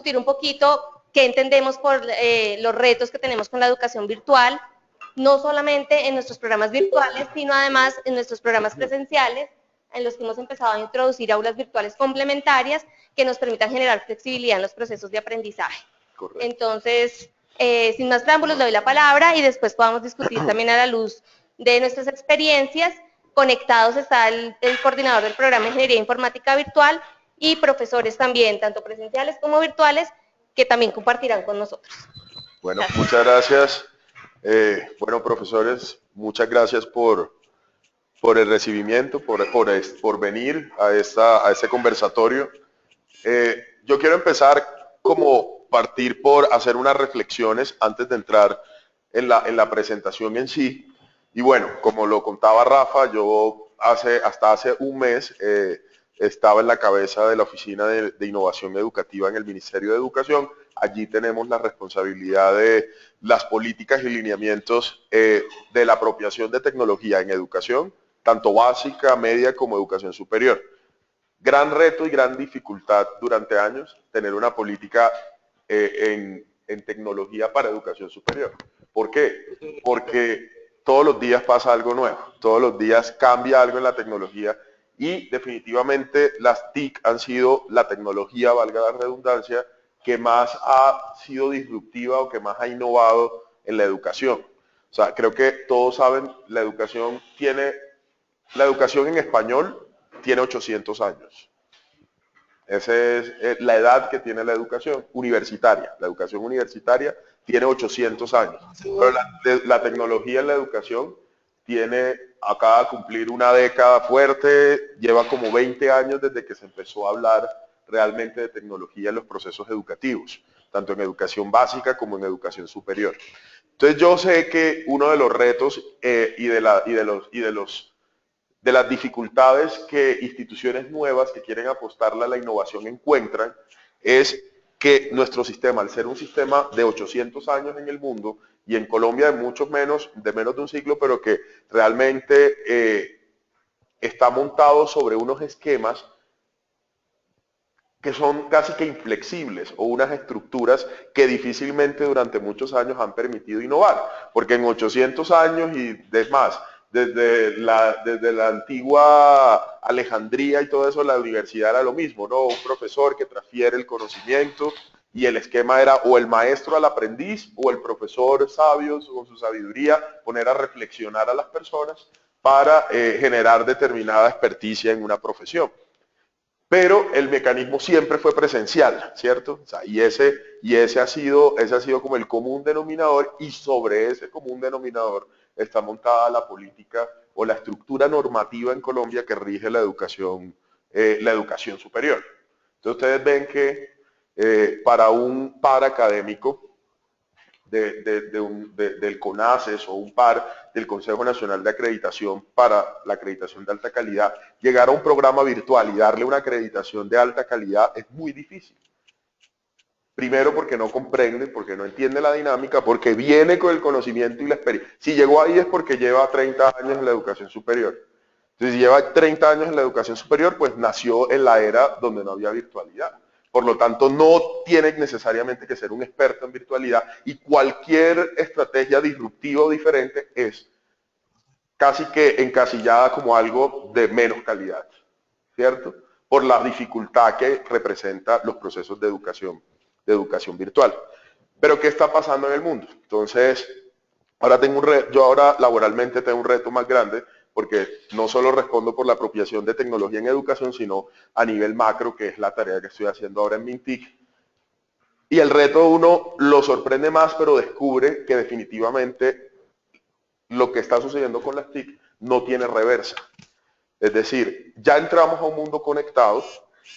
discutir un poquito qué entendemos por los retos que tenemos con la educación virtual, no solamente en nuestros programas virtuales, sino además en nuestros programas presenciales, en los que hemos empezado a introducir aulas virtuales complementarias que nos permitan generar flexibilidad en los procesos de aprendizaje. Correcto. Entonces, sin más preámbulos, le doy la palabra y después podamos discutir también a la luz de nuestras experiencias. Conectados está el coordinador del programa de Ingeniería Informática Virtual y profesores también, tanto presenciales como virtuales, que también compartirán con nosotros. Bueno, gracias. Muchas gracias. Bueno, profesores, muchas gracias por el recibimiento, por venir a este conversatorio. Yo quiero empezar como partir por hacer unas reflexiones antes de entrar en la presentación en sí. Y bueno, como lo contaba Rafa, yo hasta hace un mes estaba en la cabeza de la Oficina de Innovación Educativa en el Ministerio de Educación. Allí tenemos la responsabilidad de las políticas y lineamientos de la apropiación de tecnología en educación, tanto básica, media como educación superior. Gran reto y gran dificultad durante años tener una política en tecnología para educación superior. ¿Por qué? Porque todos los días pasa algo nuevo, todos los días cambia algo en la tecnología y definitivamente las TIC han sido la tecnología, valga la redundancia, que más ha sido disruptiva o que más ha innovado en la educación. O sea, creo que todos saben, la educación en español tiene 800 años. Esa es la edad que tiene la educación universitaria. La educación universitaria tiene 800 años. Pero la tecnología en la educación acaba de cumplir una década fuerte, lleva como 20 años desde que se empezó a hablar realmente de tecnología en los procesos educativos, tanto en educación básica como en educación superior. Entonces yo sé que uno de los retos de las dificultades que instituciones nuevas que quieren apostarle a la innovación encuentran es que nuestro sistema, al ser un sistema de 800 años en el mundo y en Colombia de menos de un siglo, pero que realmente está montado sobre unos esquemas que son casi que inflexibles o unas estructuras que difícilmente durante muchos años han permitido innovar, porque en 800 años y es más, desde la antigua Alejandría y todo eso, la universidad era lo mismo, ¿no? Un profesor que transfiere el conocimiento y el esquema era o el maestro al aprendiz o el profesor sabio con su sabiduría poner a reflexionar a las personas para generar determinada experticia en una profesión. Pero el mecanismo siempre fue presencial, ¿cierto? O sea, y ese ha sido como el común denominador, y sobre ese común denominador está montada la política o la estructura normativa en Colombia que rige la educación superior. Entonces ustedes ven que para un par académico del CONACES o un par del Consejo Nacional de Acreditación para la acreditación de alta calidad, llegar a un programa virtual y darle una acreditación de alta calidad es muy difícil. Primero porque no comprende, porque no entiende la dinámica, porque viene con el conocimiento y la experiencia. Si llegó ahí es porque lleva 30 años en la educación superior. Entonces, si lleva 30 años en la educación superior, pues nació en la era donde no había virtualidad. Por lo tanto, no tiene necesariamente que ser un experto en virtualidad, y cualquier estrategia disruptiva o diferente es casi que encasillada como algo de menos calidad, ¿cierto? Por la dificultad que representa los procesos de educación virtual. Pero ¿qué está pasando en el mundo? Entonces, yo ahora laboralmente tengo un reto más grande, porque no solo respondo por la apropiación de tecnología en educación, sino a nivel macro, que es la tarea que estoy haciendo ahora en MINTIC. Y el reto uno lo sorprende más, pero descubre que definitivamente lo que está sucediendo con las TIC no tiene reversa. Es decir, ya entramos a un mundo conectado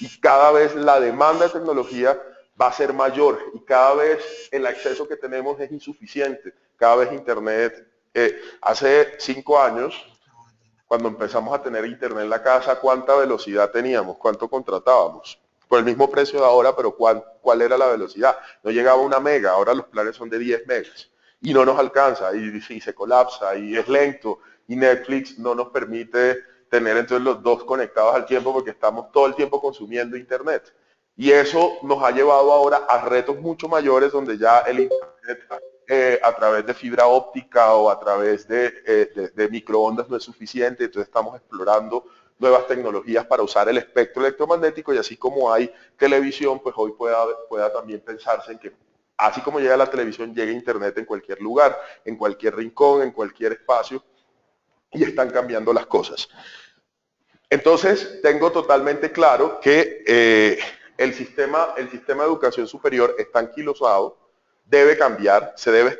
y cada vez la demanda de tecnología va a ser mayor y cada vez el acceso que tenemos es insuficiente. Cada vez Internet, hace 5 años, cuando empezamos a tener Internet en la casa, ¿cuánta velocidad teníamos? ¿Cuánto contratábamos? Por el mismo precio de ahora, pero ¿cuál era la velocidad? No llegaba a 1 mega, ahora los planes son de 10 megas. Y no nos alcanza, y se colapsa, y es lento, y Netflix no nos permite tener entonces los dos conectados al tiempo porque estamos todo el tiempo consumiendo Internet. Y eso nos ha llevado ahora a retos mucho mayores donde ya el Internet a través de fibra óptica o a través de microondas no es suficiente, entonces estamos explorando nuevas tecnologías para usar el espectro electromagnético y así como hay televisión, pues hoy pueda también pensarse en que así como llega la televisión, llega Internet en cualquier lugar, en cualquier rincón, en cualquier espacio y están cambiando las cosas. Entonces, tengo totalmente claro que el sistema de educación superior está anquilosado, debe cambiar, se debe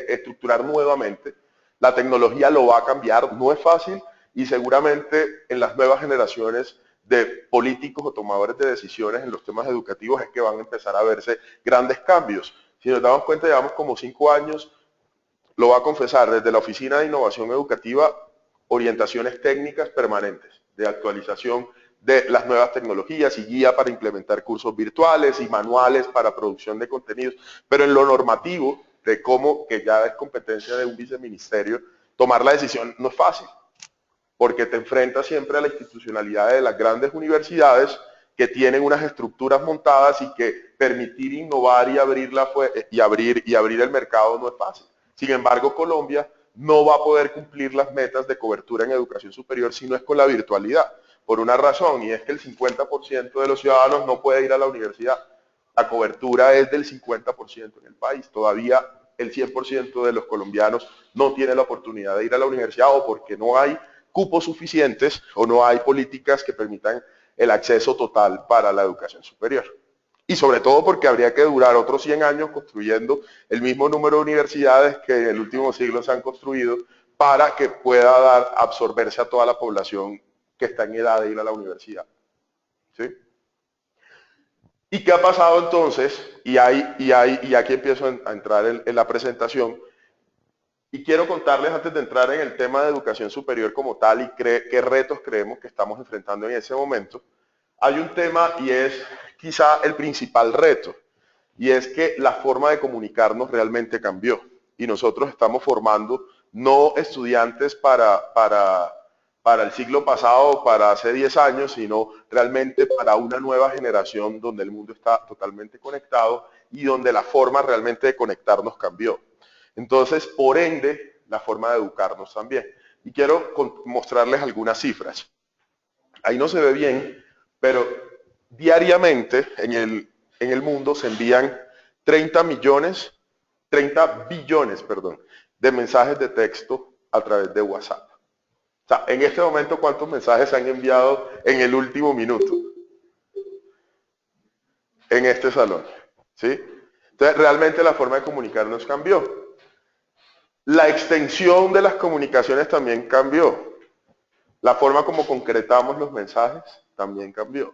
estructurar nuevamente. La tecnología lo va a cambiar, no es fácil y seguramente en las nuevas generaciones de políticos o tomadores de decisiones en los temas educativos es que van a empezar a verse grandes cambios. Si nos damos cuenta, llevamos como 5 años, lo va a confesar, desde la Oficina de Innovación Educativa, orientaciones técnicas permanentes de actualización de las nuevas tecnologías y guía para implementar cursos virtuales y manuales para producción de contenidos, pero en lo normativo, de cómo, que ya es competencia de un viceministerio, tomar la decisión no es fácil, porque te enfrentas siempre a la institucionalidad de las grandes universidades que tienen unas estructuras montadas y que permitir innovar y abrir el mercado no es fácil. Sin embargo, Colombia no va a poder cumplir las metas de cobertura en educación superior si no es con la virtualidad, por una razón, y es que el 50% de los ciudadanos no puede ir a la universidad. La cobertura es del 50% en el país. Todavía el 100% de los colombianos no tiene la oportunidad de ir a la universidad o porque no hay cupos suficientes o no hay políticas que permitan el acceso total para la educación superior. Y sobre todo porque habría que durar otros 100 años construyendo el mismo número de universidades que en el último siglo se han construido para que pueda absorberse a toda la población que está en edad de ir a la universidad. ¿Sí? ¿Y qué ha pasado entonces? Y aquí empiezo a entrar en la presentación. Y quiero contarles antes de entrar en el tema de educación superior como tal y qué retos creemos que estamos enfrentando en ese momento. Hay un tema y es quizá el principal reto, y es que la forma de comunicarnos realmente cambió. Y nosotros estamos formando no estudiantes para el siglo pasado o para hace 10 años, sino realmente para una nueva generación donde el mundo está totalmente conectado y donde la forma realmente de conectarnos cambió. Entonces, por ende, la forma de educarnos también. Y quiero mostrarles algunas cifras. Ahí no se ve bien, pero diariamente en el mundo se envían 30 billones, de mensajes de texto a través de WhatsApp. O sea, en este momento, ¿cuántos mensajes se han enviado en el último minuto? En este salón, ¿sí? Entonces, realmente la forma de comunicarnos cambió. La extensión de las comunicaciones también cambió. La forma como concretamos los mensajes también cambió.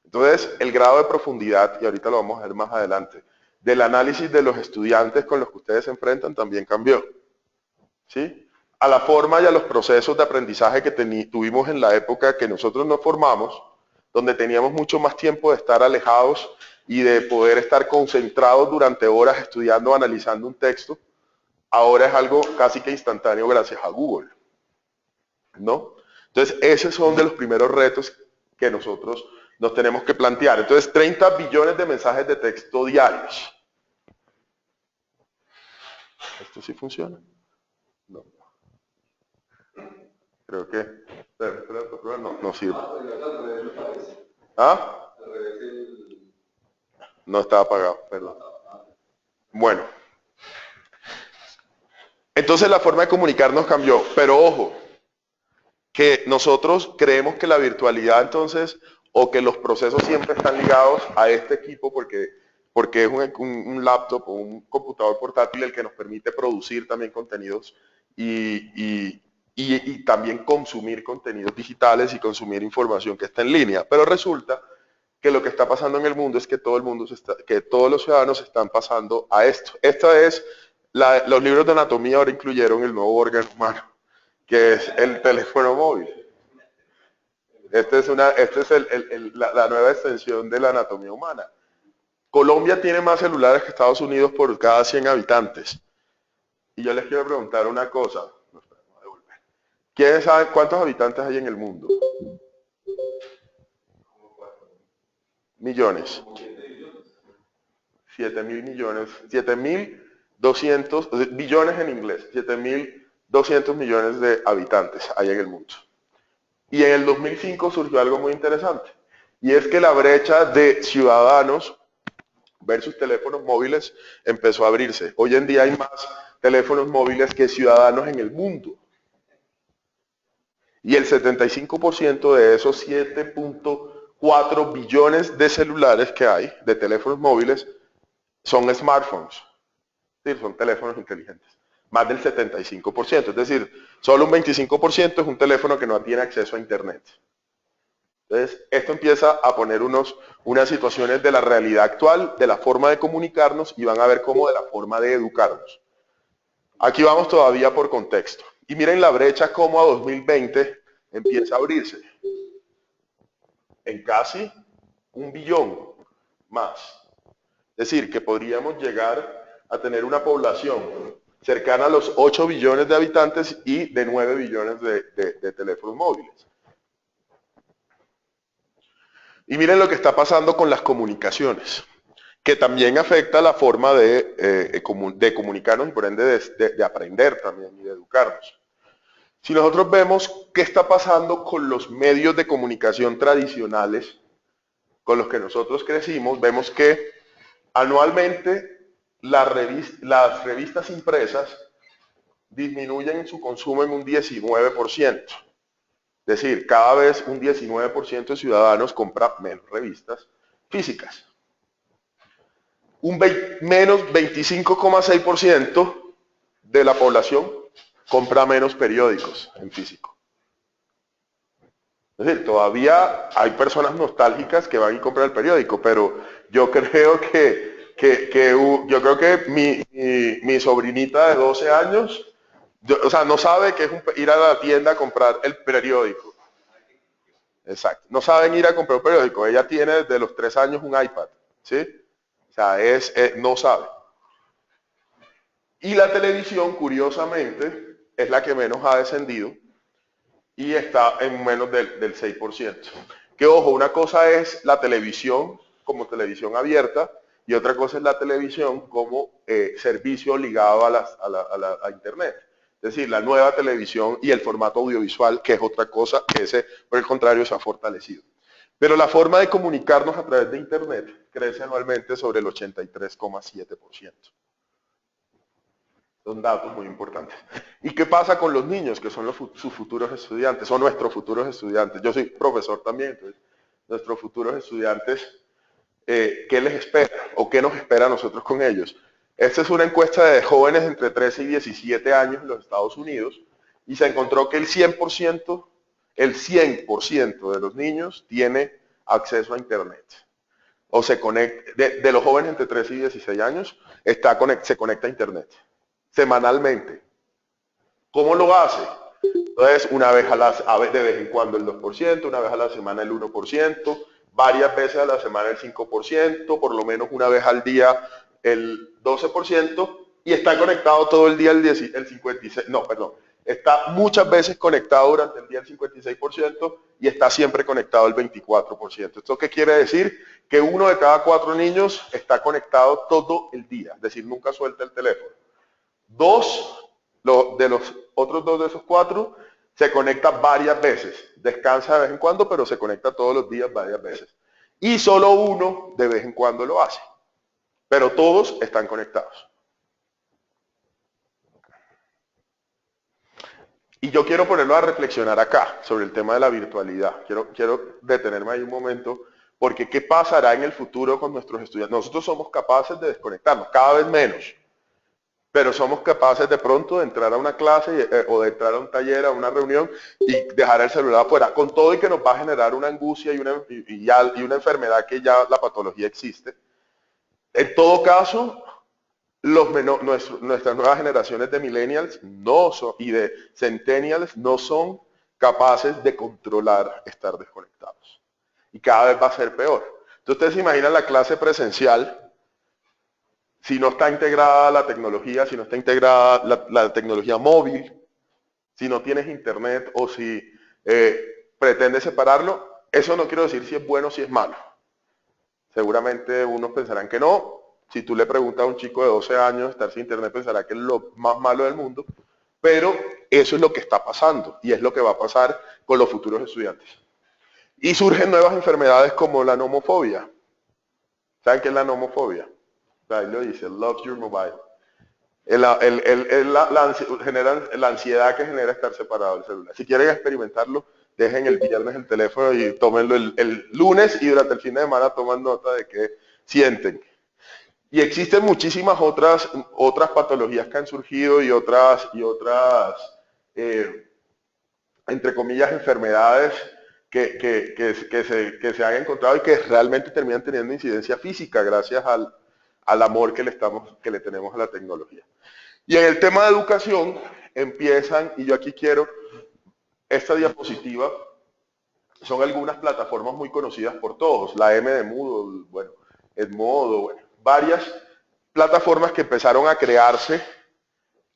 Entonces, el grado de profundidad, y ahorita lo vamos a ver más adelante, del análisis de los estudiantes con los que ustedes se enfrentan también cambió. ¿Sí? A la forma y a los procesos de aprendizaje que tuvimos en la época que nosotros nos formamos, donde teníamos mucho más tiempo de estar alejados y de poder estar concentrados durante horas estudiando, analizando un texto, ahora es algo casi que instantáneo gracias a Google, ¿no? Entonces, esos son de los primeros retos que nosotros nos tenemos que plantear. Entonces, 30 billones de mensajes de texto diarios. ¿Esto sí funciona? No. Creo que... No sirve. ¿Ah? No estaba apagado, perdón. Bueno. Entonces la forma de comunicarnos cambió, pero ojo, que nosotros creemos que la virtualidad entonces, o que los procesos siempre están ligados a este equipo porque es un laptop o un computador portátil el que nos permite producir también contenidos y también consumir contenidos digitales y consumir información que está en línea. Pero resulta que lo que está pasando en el mundo es que todos los ciudadanos están pasando a esto. Los libros de anatomía ahora incluyeron el nuevo órgano humano, que es el teléfono móvil. Esta es la nueva extensión de la anatomía humana. Colombia tiene más celulares que Estados Unidos por cada 100 habitantes. Y yo les quiero preguntar una cosa. ¿Quiénes saben cuántos habitantes hay en el mundo? millones. 7.000 millones, 7.200 billones en inglés, 7.200 millones de habitantes hay en el mundo. Y en el 2005 surgió algo muy interesante, y es que la brecha de ciudadanos versus teléfonos móviles empezó a abrirse. Hoy en día hay más teléfonos móviles que ciudadanos en el mundo. Y el 75% de esos 7.4 billones de celulares que hay, de teléfonos móviles, son smartphones. Es decir, son teléfonos inteligentes. Más del 75%. Es decir, solo un 25% es un teléfono que no tiene acceso a internet. Entonces, esto empieza a poner unas situaciones de la realidad actual, de la forma de comunicarnos, y van a ver cómo de la forma de educarnos. Aquí vamos todavía por contexto. Y miren la brecha cómo a 2020 empieza a abrirse. En casi 1 billón más. Es decir, que podríamos llegar a tener una población cercana a los 8 billones de habitantes y de 9 billones de teléfonos móviles. Y miren lo que está pasando con las comunicaciones, que también afecta la forma de comunicarnos y por ende de aprender también y de educarnos. Si nosotros vemos qué está pasando con los medios de comunicación tradicionales con los que nosotros crecimos, vemos que anualmente las revistas impresas disminuyen su consumo en un 19%. Es decir, cada vez un 19% de ciudadanos compra menos revistas físicas. Menos 25,6% de la población compra menos periódicos en físico. Es decir, todavía hay personas nostálgicas que van y compran el periódico, pero yo creo que mi sobrinita de 12 años, o sea, no sabe qué es ir a la tienda a comprar el periódico. Exacto. No saben ir a comprar un periódico. Ella tiene desde los 3 años un iPad, ¿sí? O sea, no sabe. Y la televisión, curiosamente, es la que menos ha descendido y está en menos del 6%. Que ojo, una cosa es la televisión como televisión abierta y otra cosa es la televisión como servicio ligado a internet. Es decir, la nueva televisión y el formato audiovisual, que es otra cosa, que ese, por el contrario, se ha fortalecido. Pero la forma de comunicarnos a través de internet crece anualmente sobre el 83,7%. Son datos muy importantes. ¿Y qué pasa con los niños, que son sus futuros estudiantes, son nuestros futuros estudiantes? Yo soy profesor también, entonces, nuestros futuros estudiantes, ¿qué les espera? ¿O qué nos espera a nosotros con ellos? Esta es una encuesta de jóvenes entre 13 y 17 años en los Estados Unidos, y se encontró que el 100% de los niños tiene acceso a internet. O se conecta, de los jóvenes entre 13 y 16 años, se conecta a internet semanalmente. ¿Cómo lo hace? Entonces, de vez en cuando el 2%, una vez a la semana el 1%, varias veces a la semana el 5%, por lo menos una vez al día el 12%, y está conectado todo el día el 56%, está muchas veces conectado durante el día el 56% y está siempre conectado el 24%. ¿Esto qué quiere decir? Que 1 de cada 4 niños está conectado todo el día, es decir, nunca suelta el teléfono. 2 de los otros 2 de esos 4 se conecta varias veces, descansa de vez en cuando, pero se conecta todos los días varias veces. Y solo 1 de vez en cuando lo hace, pero todos están conectados. Y yo quiero ponerlo a reflexionar acá sobre el tema de la virtualidad. Quiero detenerme ahí un momento, porque ¿qué pasará en el futuro con nuestros estudiantes? Nosotros somos capaces de desconectarnos, cada vez menos. Pero somos capaces de pronto de entrar a una clase o de entrar a un taller, a una reunión y dejar el celular afuera, con todo y que nos va a generar una angustia y una enfermedad que ya la patología existe. En todo caso, nuestras nuevas generaciones de millennials y de centennials no son capaces de controlar estar desconectados. Y cada vez va a ser peor. Entonces, ustedes se imaginan la clase presencial. Si no está integrada la tecnología, si no está integrada la tecnología móvil, si no tienes internet o si pretendes separarlo, eso no quiero decir si es bueno o si es malo. Seguramente unos pensarán que no. Si tú le preguntas a un chico de 12 años estar sin internet, pensará que es lo más malo del mundo. Pero eso es lo que está pasando y es lo que va a pasar con los futuros estudiantes. Y surgen nuevas enfermedades como la nomofobia. ¿Saben qué es la nomofobia? Ahí lo dice, love your mobile. La ansiedad que genera estar separado del celular. Si quieren experimentarlo, dejen el viernes el teléfono y tómenlo el lunes, y durante el fin de semana toman nota de qué sienten. Y existen muchísimas otras patologías que han surgido y otras entre comillas, enfermedades que se han encontrado y que realmente terminan teniendo incidencia física gracias al amor que le tenemos a la tecnología. Y en el tema de educación empiezan, y yo aquí quiero, esta diapositiva, son algunas plataformas muy conocidas por todos, la M de Moodle, bueno, Edmodo, bueno, varias plataformas que empezaron a crearse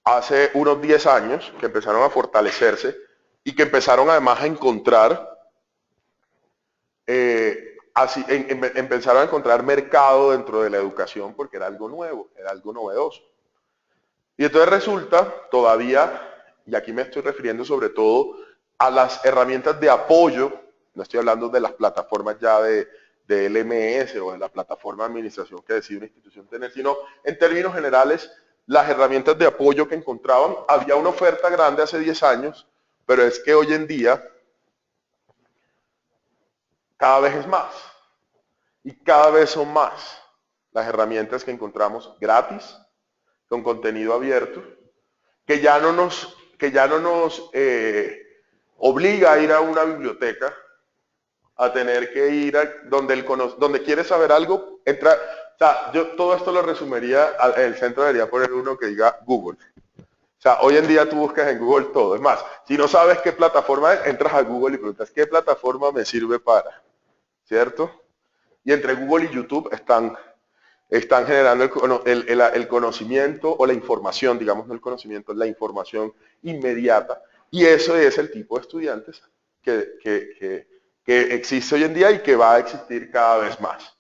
hace unos 10 años, que empezaron a fortalecerse y que empezaron además a encontrar, empezaron a encontrar mercado dentro de la educación porque era algo nuevo, era algo novedoso. Y entonces resulta todavía, y aquí me estoy refiriendo sobre todo a las herramientas de apoyo, no estoy hablando de las plataformas ya de LMS o de la plataforma de administración que decide una institución tener, sino en términos generales, las herramientas de apoyo que encontraban. Había una oferta grande hace 10 años, pero es que hoy en día cada vez es más y cada vez son más las herramientas que encontramos gratis, con contenido abierto, que ya no nos obliga a ir a una biblioteca, a tener que ir a donde quieres saber algo, entra. O sea, yo todo esto lo resumiría, en el centro debería poner uno que diga Google. O sea, hoy en día tú buscas en Google todo. Es más, si no sabes qué plataforma es, entras a Google y preguntas, ¿qué plataforma me sirve para? ¿Cierto? Y entre Google y YouTube están generando el conocimiento o la información, digamos, no el conocimiento, la información inmediata. Y eso es el tipo de estudiantes que existe hoy en día y que va a existir cada vez más.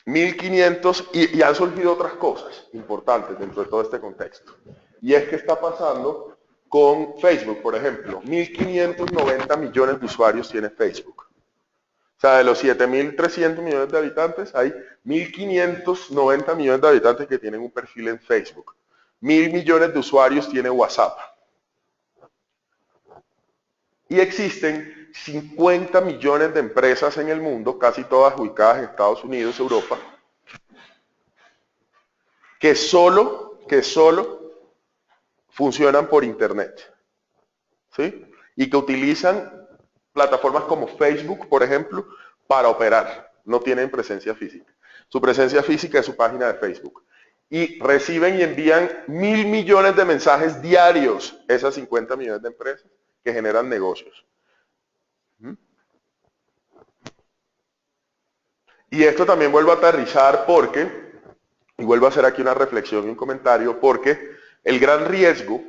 1500, y han surgido otras cosas importantes dentro de todo este contexto. Y es que está pasando con Facebook, por ejemplo. 1.590 millones de usuarios tiene Facebook. O sea, de los 7.300 millones de habitantes, hay 1.590 millones de habitantes que tienen un perfil en Facebook. 1.000 millones de usuarios tiene WhatsApp. Y existen 50 millones de empresas en el mundo, casi todas ubicadas en Estados Unidos, Europa, que solo funcionan por Internet. ¿Sí? Y que utilizan plataformas como Facebook, por ejemplo, para operar. No tienen presencia física. Su presencia física es su página de Facebook. Y reciben y envían 1.000 millones de mensajes diarios, esas 50 millones de empresas que generan negocios. Y esto también vuelvo a aterrizar y vuelvo a hacer aquí una reflexión y un comentario, porque el gran riesgo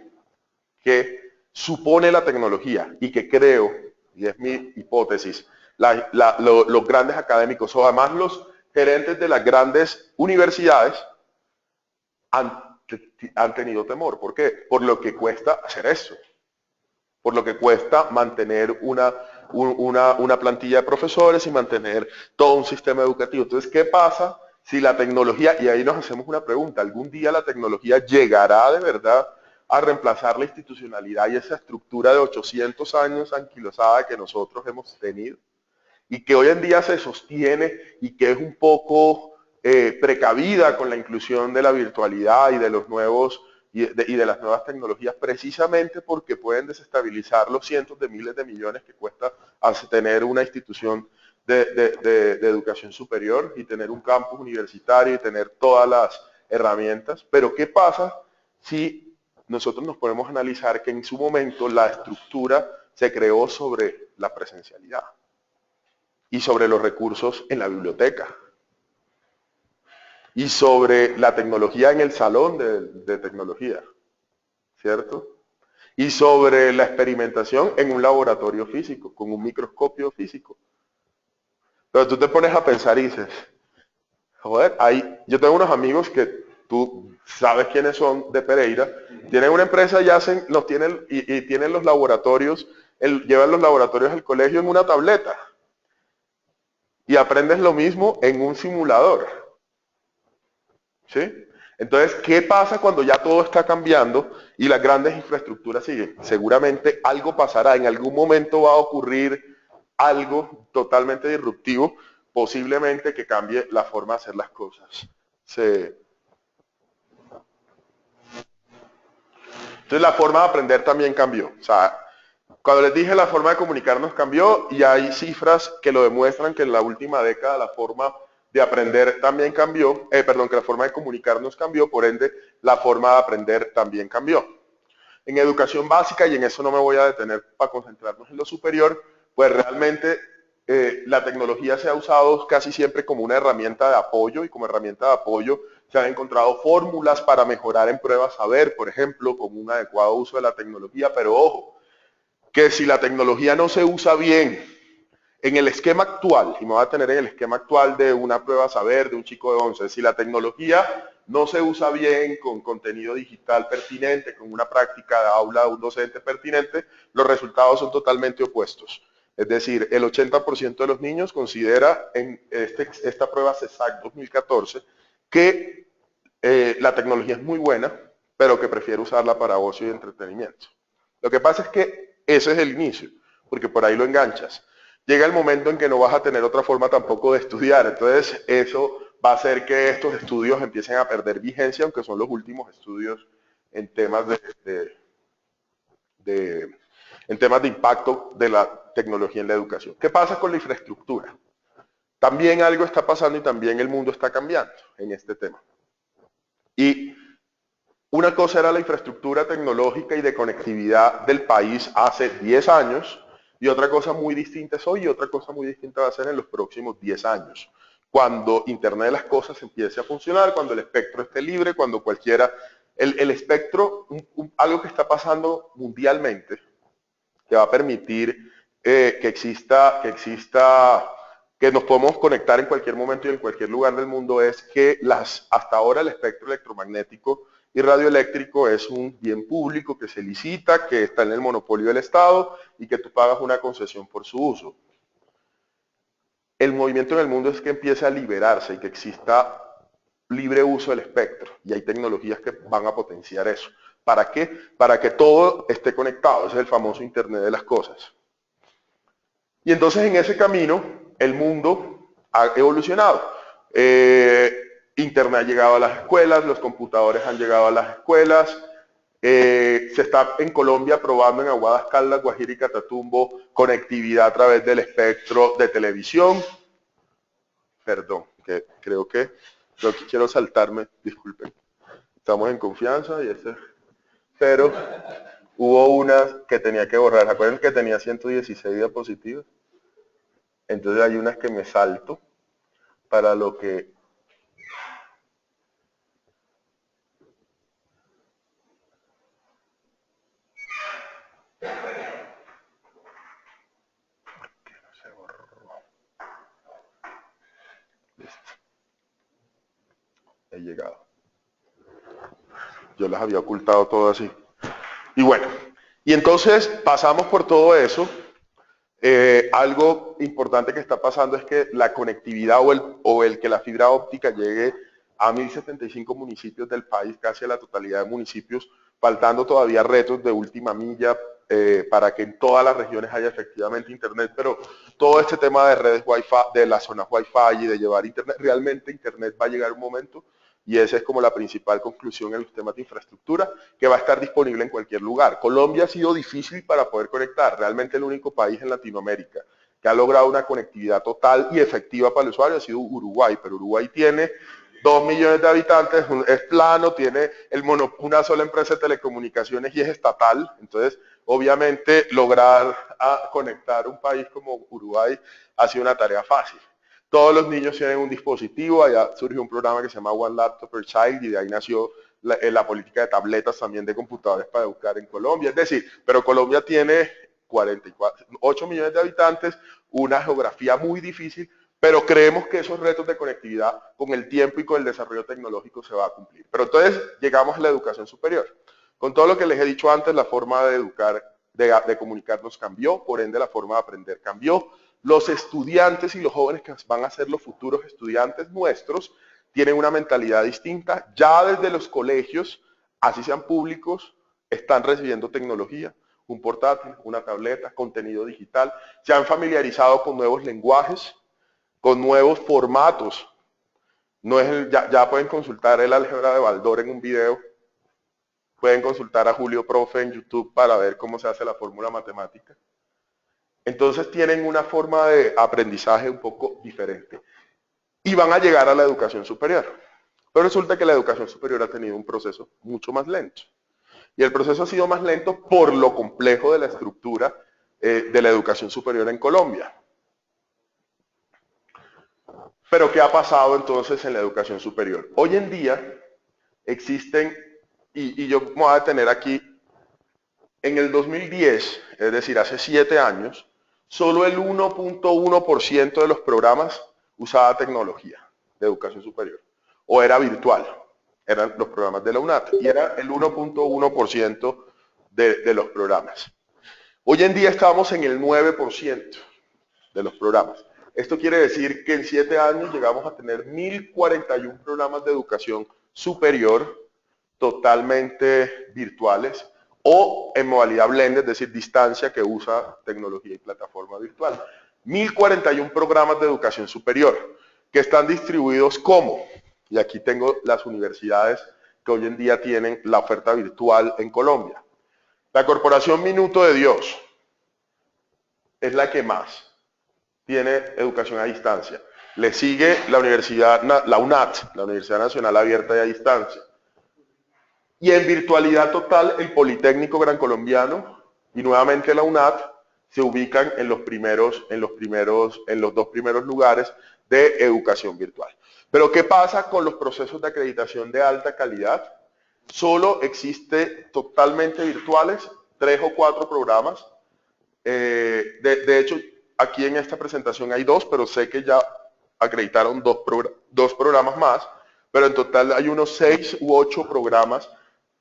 que supone la tecnología y que creo, y es mi hipótesis, los grandes académicos o además los gerentes de las grandes universidades han tenido temor. ¿Por qué? Por lo que cuesta hacer eso. Por lo que cuesta mantener una plantilla de profesores y mantener todo un sistema educativo. Entonces, ¿qué pasa si la tecnología, y ahí nos hacemos una pregunta, algún día la tecnología llegará de verdad a reemplazar la institucionalidad y esa estructura de 800 años anquilosada que nosotros hemos tenido? Y que hoy en día se sostiene y que es un poco precavida con la inclusión de la virtualidad y de los nuevos y de las nuevas tecnologías, precisamente porque pueden desestabilizar los cientos de miles de millones que cuesta tener una institución de educación superior y tener un campus universitario y tener todas las herramientas. Pero ¿qué pasa si nosotros nos podemos analizar que en su momento la estructura se creó sobre la presencialidad y sobre los recursos en la biblioteca y sobre la tecnología en el salón de tecnología, ¿cierto? Y sobre la experimentación en un laboratorio físico, con un microscopio físico. Pero tú te pones a pensar y dices, joder, yo tengo unos amigos que tú sabes quiénes son de Pereira, tienen una empresa y hacen, y tienen los laboratorios, llevan los laboratorios al colegio en una tableta y aprendes lo mismo en un simulador. ¿Sí? Entonces, ¿qué pasa cuando ya todo está cambiando y las grandes infraestructuras siguen? Seguramente algo pasará, en algún momento va a ocurrir algo totalmente disruptivo, posiblemente que cambie la forma de hacer las cosas. Entonces la forma de aprender también cambió. O sea, cuando les dije la forma de comunicarnos cambió, y hay cifras que lo demuestran que en la última década la forma de aprender también cambió, que la forma de comunicarnos cambió, por ende la forma de aprender también cambió. En educación básica, y en eso no me voy a detener para concentrarnos en lo superior, pues realmente la tecnología se ha usado casi siempre como una herramienta de apoyo, y como herramienta de apoyo se han encontrado fórmulas para mejorar en pruebas saber, por ejemplo, con un adecuado uso de la tecnología, pero ojo, que si la tecnología no se usa bien en el esquema actual, y me voy a tener en el esquema actual de una prueba saber de un chico de 11, si la tecnología no se usa bien con contenido digital pertinente, con una práctica de aula de un docente pertinente, los resultados son totalmente opuestos. Es decir, el 80% de los niños considera en esta prueba CESAC 2014 que la tecnología es muy buena, pero que prefiere usarla para ocio y entretenimiento. Lo que pasa es que ese es el inicio, porque por ahí lo enganchas. Llega el momento en que no vas a tener otra forma tampoco de estudiar, entonces eso va a hacer que estos estudios empiecen a perder vigencia, aunque son los últimos estudios en temas en temas de impacto de la tecnología en la educación. ¿Qué pasa con la infraestructura? También algo está pasando y también el mundo está cambiando en este tema. Y una cosa era la infraestructura tecnológica y de conectividad del país hace 10 años, y otra cosa muy distinta es hoy, y otra cosa muy distinta va a ser en los próximos 10 años. Cuando Internet de las cosas empiece a funcionar, cuando el espectro esté libre, cuando cualquiera... El espectro, algo que está pasando mundialmente, que va a permitir que nos podamos conectar en cualquier momento y en cualquier lugar del mundo, es que hasta ahora el espectro electromagnético y radioeléctrico es un bien público que se licita, que está en el monopolio del Estado y que tú pagas una concesión por su uso. El movimiento en el mundo es que empiece a liberarse y que exista libre uso del espectro, y hay tecnologías que van a potenciar eso. ¿Para qué? Para que todo esté conectado. Ese es el famoso Internet de las cosas. Y entonces en ese camino el mundo ha evolucionado. Internet ha llegado a las escuelas, los computadores han llegado a las escuelas, se está en Colombia probando en Aguadas, Caldas, Guajira y Catatumbo conectividad a través del espectro de televisión. Perdón, que creo que quiero saltarme, disculpen. Estamos en confianza pero hubo unas que tenía que borrar. ¿Recuerdan que tenía 116 diapositivas? Entonces hay unas que me salto para lo que... Listo. He llegado. Yo las había ocultado todas así. Y bueno, y entonces pasamos por todo eso. Algo importante que está pasando es que la conectividad o el que la fibra óptica llegue a 1075 municipios del país, casi a la totalidad de municipios, faltando todavía retos de última milla para que en todas las regiones haya efectivamente internet, pero todo este tema de redes Wi-Fi, de las zonas Wi-Fi y de llevar internet, realmente internet va a llegar un momento, y esa es como la principal conclusión en los temas de infraestructura, que va a estar disponible en cualquier lugar. Colombia ha sido difícil para poder conectar, realmente el único país en Latinoamérica que ha logrado una conectividad total y efectiva para el usuario ha sido Uruguay, pero Uruguay tiene 2 millones de habitantes, es plano, tiene una sola empresa de telecomunicaciones y es estatal, entonces obviamente lograr conectar un país como Uruguay ha sido una tarea fácil. Todos los niños tienen un dispositivo, allá surgió un programa que se llama One Laptop Per Child y de ahí nació la política de tabletas también de computadores para educar en Colombia. Es decir, pero Colombia tiene 8 millones de habitantes, una geografía muy difícil, pero creemos que esos retos de conectividad con el tiempo y con el desarrollo tecnológico se va a cumplir. Pero entonces llegamos a la educación superior. Con todo lo que les he dicho antes, la forma de educar, de comunicarnos cambió, por ende la forma de aprender cambió. Los estudiantes y los jóvenes que van a ser los futuros estudiantes nuestros tienen una mentalidad distinta. Ya desde los colegios, así sean públicos, están recibiendo tecnología, un portátil, una tableta, contenido digital, se han familiarizado con nuevos lenguajes, con nuevos formatos. No es ya pueden consultar el álgebra de Baldor en un video, pueden consultar a Julio Profe en YouTube para ver cómo se hace la fórmula matemática. Entonces tienen una forma de aprendizaje un poco diferente. Y van a llegar a la educación superior. Pero resulta que la educación superior ha tenido un proceso mucho más lento. Y el proceso ha sido más lento por lo complejo de la estructura de la educación superior en Colombia. Pero ¿qué ha pasado entonces en la educación superior? Hoy en día existen, y yo me voy a detener aquí, en el 2010, es decir, hace 7 años, solo el 1.1% de los programas usaba tecnología de educación superior, o era virtual, eran los programas de la UNAT, y era el 1.1% de los programas. Hoy en día estamos en el 9% de los programas. Esto quiere decir que en 7 años llegamos a tener 1041 programas de educación superior totalmente virtuales o en modalidad blend, es decir, distancia que usa tecnología y plataforma virtual. 1041 programas de educación superior que están distribuidos como, y aquí tengo las universidades que hoy en día tienen la oferta virtual en Colombia. La Corporación Minuto de Dios es la que más tiene educación a distancia. Le sigue la universidad, la UNAT, la Universidad Nacional Abierta y a Distancia. Y en virtualidad total, el Politécnico Gran Colombiano y nuevamente la UNAT se ubican en los dos primeros lugares de educación virtual. Pero ¿qué pasa con los procesos de acreditación de alta calidad? Solo existe totalmente virtuales 3 o 4 programas. De hecho, aquí en esta presentación hay 2, pero sé que ya acreditaron 2 programas más, pero en total hay unos 6 u 8 programas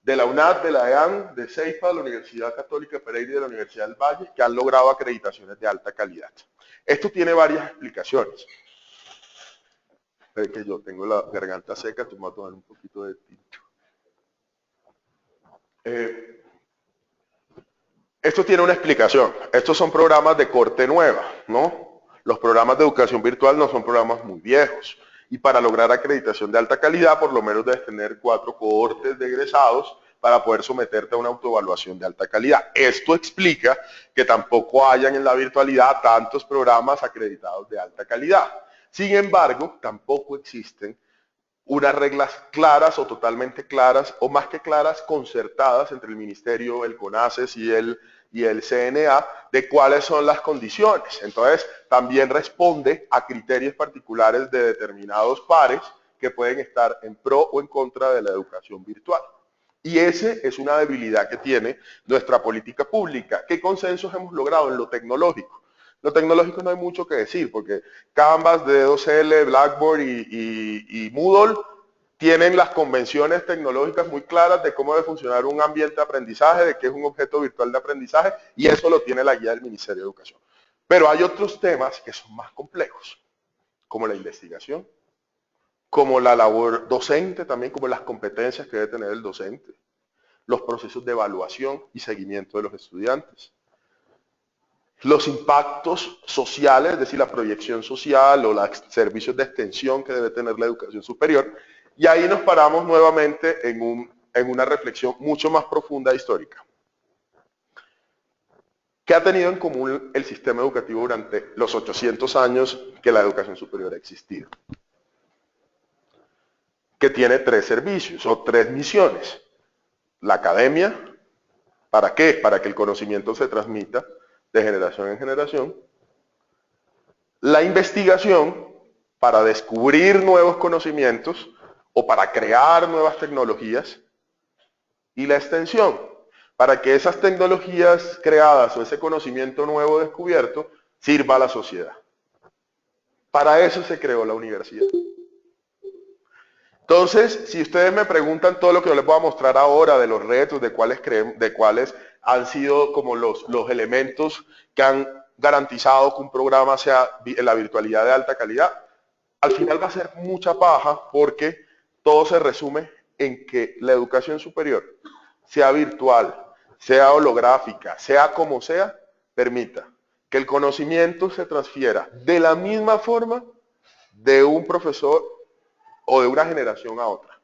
de la UNAT, de la EAN, de CEIFA, de la Universidad Católica Pereira y de la Universidad del Valle, que han logrado acreditaciones de alta calidad. Esto tiene varias explicaciones. Esperen que yo tengo la garganta seca, te voy a tomar un poquito de tinto. Esto tiene una explicación. Estos son programas de corte nueva, ¿no? Los programas de educación virtual no son programas muy viejos. Y para lograr acreditación de alta calidad, por lo menos debes tener 4 cohortes de egresados para poder someterte a una autoevaluación de alta calidad. Esto explica que tampoco hayan en la virtualidad tantos programas acreditados de alta calidad. Sin embargo, tampoco existen unas reglas claras o totalmente claras, o más que claras, concertadas entre el Ministerio, el CONACES y el CNA, de cuáles son las condiciones. Entonces, también responde a criterios particulares de determinados pares que pueden estar en pro o en contra de la educación virtual. Y esa es una debilidad que tiene nuestra política pública. ¿Qué consensos hemos logrado en lo tecnológico? Lo tecnológico no hay mucho que decir, porque Canvas, D2L, Blackboard y Moodle tienen las convenciones tecnológicas muy claras de cómo debe funcionar un ambiente de aprendizaje, de qué es un objeto virtual de aprendizaje, y eso lo tiene la guía del Ministerio de Educación. Pero hay otros temas que son más complejos, como la investigación, como la labor docente, también como las competencias que debe tener el docente, los procesos de evaluación y seguimiento de los estudiantes, los impactos sociales, es decir, la proyección social o los servicios de extensión que debe tener la educación superior, y ahí nos paramos nuevamente en una reflexión mucho más profunda e histórica. ¿Qué ha tenido en común el sistema educativo durante los 800 años que la educación superior ha existido? Que tiene 3 servicios o 3 misiones. La academia, ¿para qué? Para que el conocimiento se transmita de generación en generación. La investigación, para descubrir nuevos conocimientos o para crear nuevas tecnologías. Y la extensión, para que esas tecnologías creadas o ese conocimiento nuevo descubierto sirva a la sociedad. Para eso se creó la universidad. Entonces, si ustedes me preguntan todo lo que yo les voy a mostrar ahora de los retos, de cuáles han sido como los elementos que han garantizado que un programa sea en la virtualidad de alta calidad, al final va a ser mucha paja porque todo se resume en que la educación superior, sea virtual, sea holográfica, sea como sea, permita que el conocimiento se transfiera de la misma forma de un profesor o de una generación a otra.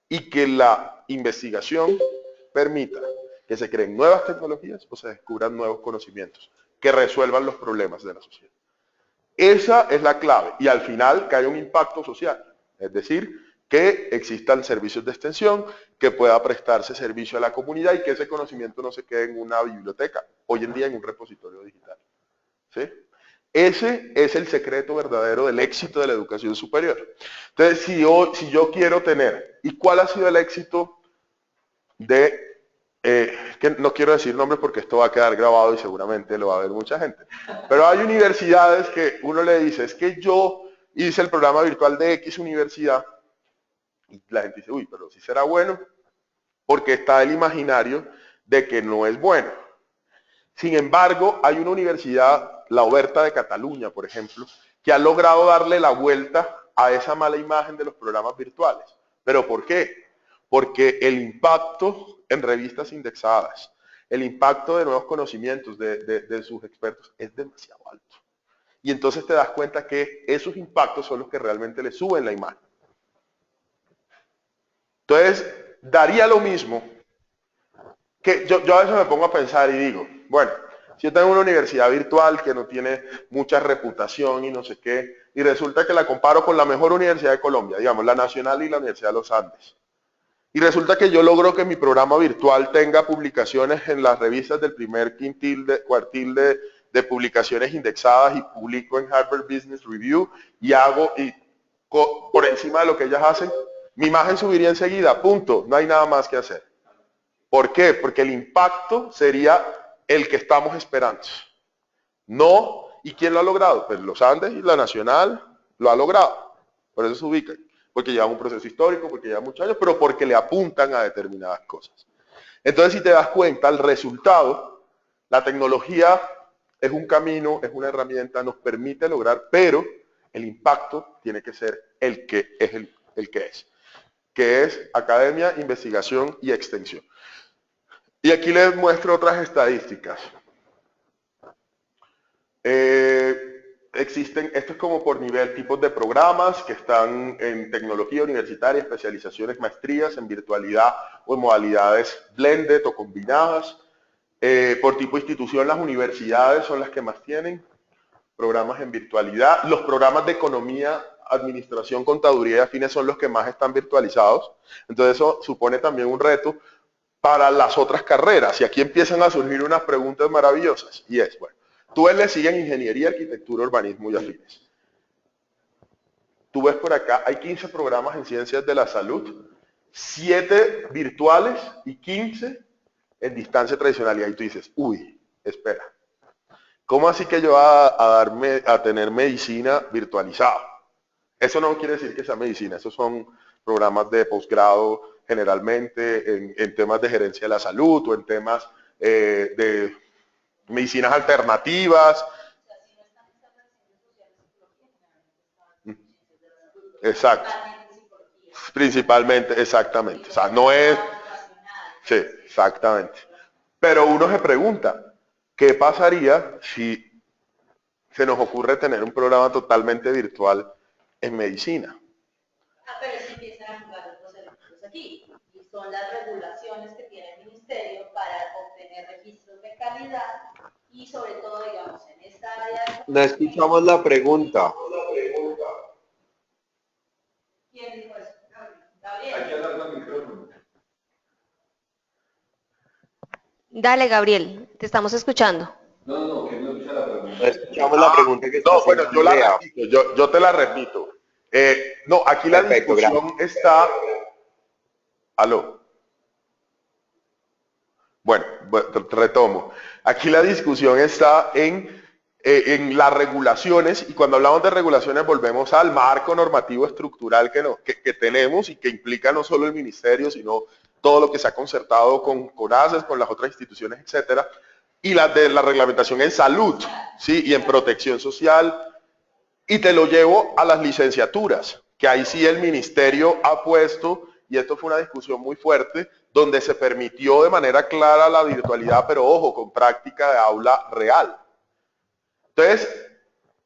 Y que la investigación permita que se creen nuevas tecnologías o se descubran nuevos conocimientos que resuelvan los problemas de la sociedad. Esa es la clave. Y al final que haya un impacto social. Es decir, que existan servicios de extensión, que pueda prestarse servicio a la comunidad y que ese conocimiento no se quede en una biblioteca, hoy en día en un repositorio digital. ¿Sí? Ese es el secreto verdadero del éxito de la educación superior. Entonces, si yo quiero tener, ¿y cuál ha sido el éxito de, que no quiero decir nombres porque esto va a quedar grabado y seguramente lo va a ver mucha gente, pero hay universidades que uno le dice, es que yo hice el programa virtual de X universidad, y la gente dice, uy, pero sí será bueno, porque está el imaginario de que no es bueno. Sin embargo, hay una universidad, la Oberta de Cataluña, por ejemplo, que ha logrado darle la vuelta a esa mala imagen de los programas virtuales. ¿Pero por qué? Porque el impacto en revistas indexadas, el impacto de nuevos conocimientos de sus expertos es demasiado alto. Y entonces te das cuenta que esos impactos son los que realmente le suben la imagen. Entonces, daría lo mismo que yo a veces me pongo a pensar y digo, bueno, si yo tengo una universidad virtual que no tiene mucha reputación y no sé qué, y resulta que la comparo con la mejor universidad de Colombia, digamos, la Nacional y la Universidad de los Andes, y resulta que yo logro que mi programa virtual tenga publicaciones en las revistas del primer cuartil de publicaciones indexadas y publico en Harvard Business Review y hago, por encima de lo que ellas hacen, mi imagen subiría enseguida, punto, no hay nada más que hacer. ¿Por qué? Porque el impacto sería el que estamos esperando. No, ¿y quién lo ha logrado? Pues los Andes y la Nacional lo ha logrado. Por eso se ubican. Porque llevan un proceso histórico, porque llevan muchos años, pero porque le apuntan a determinadas cosas. Entonces, si te das cuenta, el resultado, la tecnología es un camino, es una herramienta, nos permite lograr, pero el impacto tiene que ser el que es academia, investigación y extensión. Y aquí les muestro otras estadísticas. Existen, esto es como por nivel, tipos de programas que están en tecnología universitaria, especializaciones, maestrías, en virtualidad o en modalidades blended o combinadas. Por tipo de institución, las universidades son las que más tienen programas en virtualidad. Los programas de economía, administración, contaduría y afines son los que más están virtualizados. Entonces eso supone también un reto para las otras carreras. Y aquí empiezan a surgir unas preguntas maravillosas. Y es, bueno, tú le siguen ingeniería, arquitectura, urbanismo y afines. Tú ves por acá, hay 15 programas en ciencias de la salud, 7 virtuales y 15 en distancia tradicional. Y ahí tú dices, uy, espera. ¿Cómo así que yo voy a tener medicina virtualizada? Eso no quiere decir que sea medicina, esos son programas de posgrado generalmente en temas de gerencia de la salud o en temas de medicinas alternativas. Exacto. Principalmente, exactamente. O sea, no es... Sí, exactamente. Pero uno se pregunta, ¿qué pasaría si se nos ocurre tener un programa totalmente virtual en medicina? Pero sí empiezan a jugar otros elementos aquí, y son las regulaciones que tiene el ministerio para obtener registros de calidad y sobre todo, digamos, en esta área... No escuchamos la pregunta. ¿Quién dijo eso? Gabriel. Dale, Gabriel, te estamos escuchando. No, que no escucha la pregunta. No escuchamos la pregunta que está no, bueno, yo Andrea. la repito, yo te la repito. No, aquí la Perfecto, discusión está... ¿Aló? Bueno, retomo. Aquí la discusión está en en las regulaciones, y cuando hablamos de regulaciones volvemos al marco normativo estructural que tenemos y que implica no solo el ministerio, sino todo lo que se ha concertado con ACES, con las otras instituciones, etcétera, y las de la reglamentación en salud, ¿sí? Y en protección social, y te lo llevo a las licenciaturas, que ahí sí el ministerio ha puesto, y esto fue una discusión muy fuerte, donde se permitió de manera clara la virtualidad, pero ojo, con práctica de aula real. Entonces,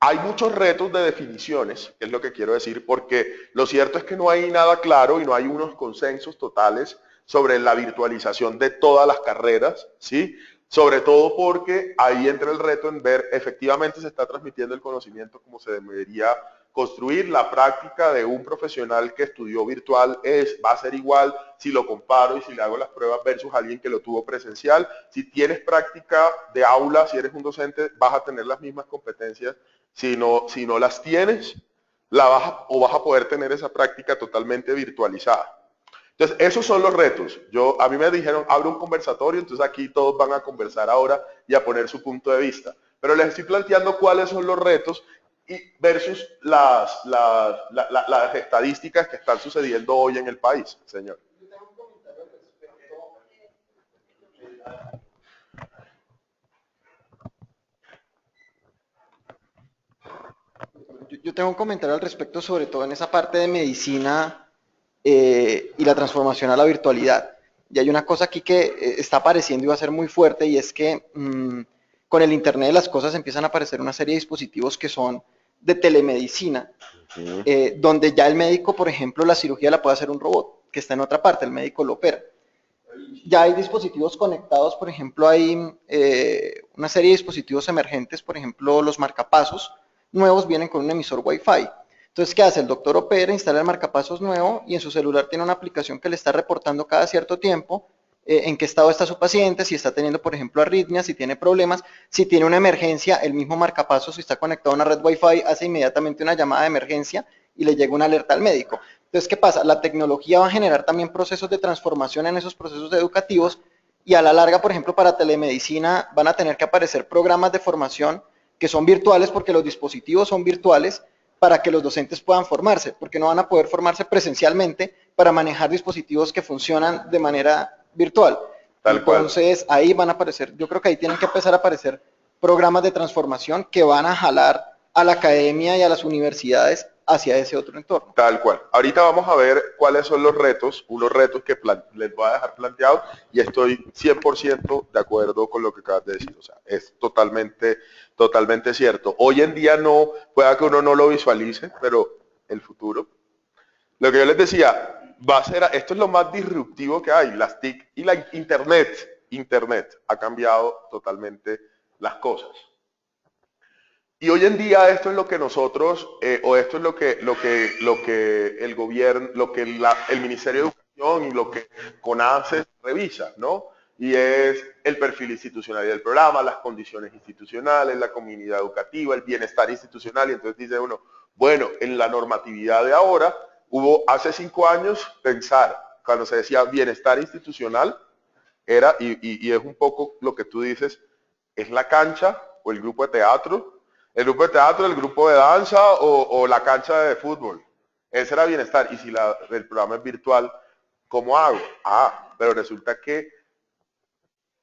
hay muchos retos de definiciones, que es lo que quiero decir, porque lo cierto es que no hay nada claro y no hay unos consensos totales sobre la virtualización de todas las carreras, ¿sí? Sobre todo porque ahí entra el reto en ver efectivamente se está transmitiendo el conocimiento como se debería construir. La práctica de un profesional que estudió virtual va a ser igual si lo comparo y si le hago las pruebas versus alguien que lo tuvo presencial. Si tienes práctica de aula, si eres un docente, vas a tener las mismas competencias. Si no las tienes, vas a poder tener esa práctica totalmente virtualizada. Entonces, esos son los retos. A mí me dijeron, abre un conversatorio, entonces aquí todos van a conversar ahora y a poner su punto de vista. Pero les estoy planteando cuáles son los retos versus las estadísticas que están sucediendo hoy en el país, señor. Yo tengo un comentario al respecto, sobre todo en esa parte de medicina y la transformación a la virtualidad. Y hay una cosa aquí que está apareciendo y va a ser muy fuerte, y es que con el Internet de las cosas empiezan a aparecer una serie de dispositivos que son de telemedicina, donde ya el médico, por ejemplo, la cirugía la puede hacer un robot, que está en otra parte, el médico lo opera. Ya hay dispositivos conectados, por ejemplo, hay una serie de dispositivos emergentes, por ejemplo, los marcapasos nuevos vienen con un emisor Wi-Fi. Entonces, ¿qué hace? El doctor opera, instala el marcapasos nuevo y en su celular tiene una aplicación que le está reportando cada cierto tiempo en qué estado está su paciente, si está teniendo, por ejemplo, arritmias, si tiene problemas, si tiene una emergencia, el mismo marcapasos, si está conectado a una red Wi-Fi, hace inmediatamente una llamada de emergencia y le llega una alerta al médico. Entonces, ¿qué pasa? La tecnología va a generar también procesos de transformación en esos procesos educativos, y a la larga, por ejemplo, para telemedicina van a tener que aparecer programas de formación que son virtuales, porque los dispositivos son virtuales, para que los docentes puedan formarse, porque no van a poder formarse presencialmente para manejar dispositivos que funcionan de manera virtual. Entonces, ahí van a aparecer, yo creo que ahí tienen que empezar a aparecer programas de transformación que van a jalar a la academia y a las universidades hacia ese otro entorno. Tal cual. Ahorita vamos a ver cuáles son los retos, unos retos que les voy a dejar planteados, y estoy 100% de acuerdo con lo que acabas de decir. O sea, es totalmente cierto. Hoy en día no, pueda que uno no lo visualice, pero el futuro. Lo que yo les decía, esto es lo más disruptivo que hay, las TIC y la Internet ha cambiado totalmente las cosas. Y hoy en día esto es lo que nosotros, o esto es lo que el gobierno, el Ministerio de Educación y lo que CONACES revisa, ¿no? Y es el perfil institucional del programa, las condiciones institucionales, la comunidad educativa, el bienestar institucional. Y entonces dice uno, bueno, en la normatividad de ahora, hace 5 años pensar, cuando se decía bienestar institucional, era, y es un poco lo que tú dices, es la cancha o el grupo de teatro, el grupo de danza o la cancha de fútbol. Ese era bienestar. Y si el programa es virtual, ¿cómo hago? Pero resulta que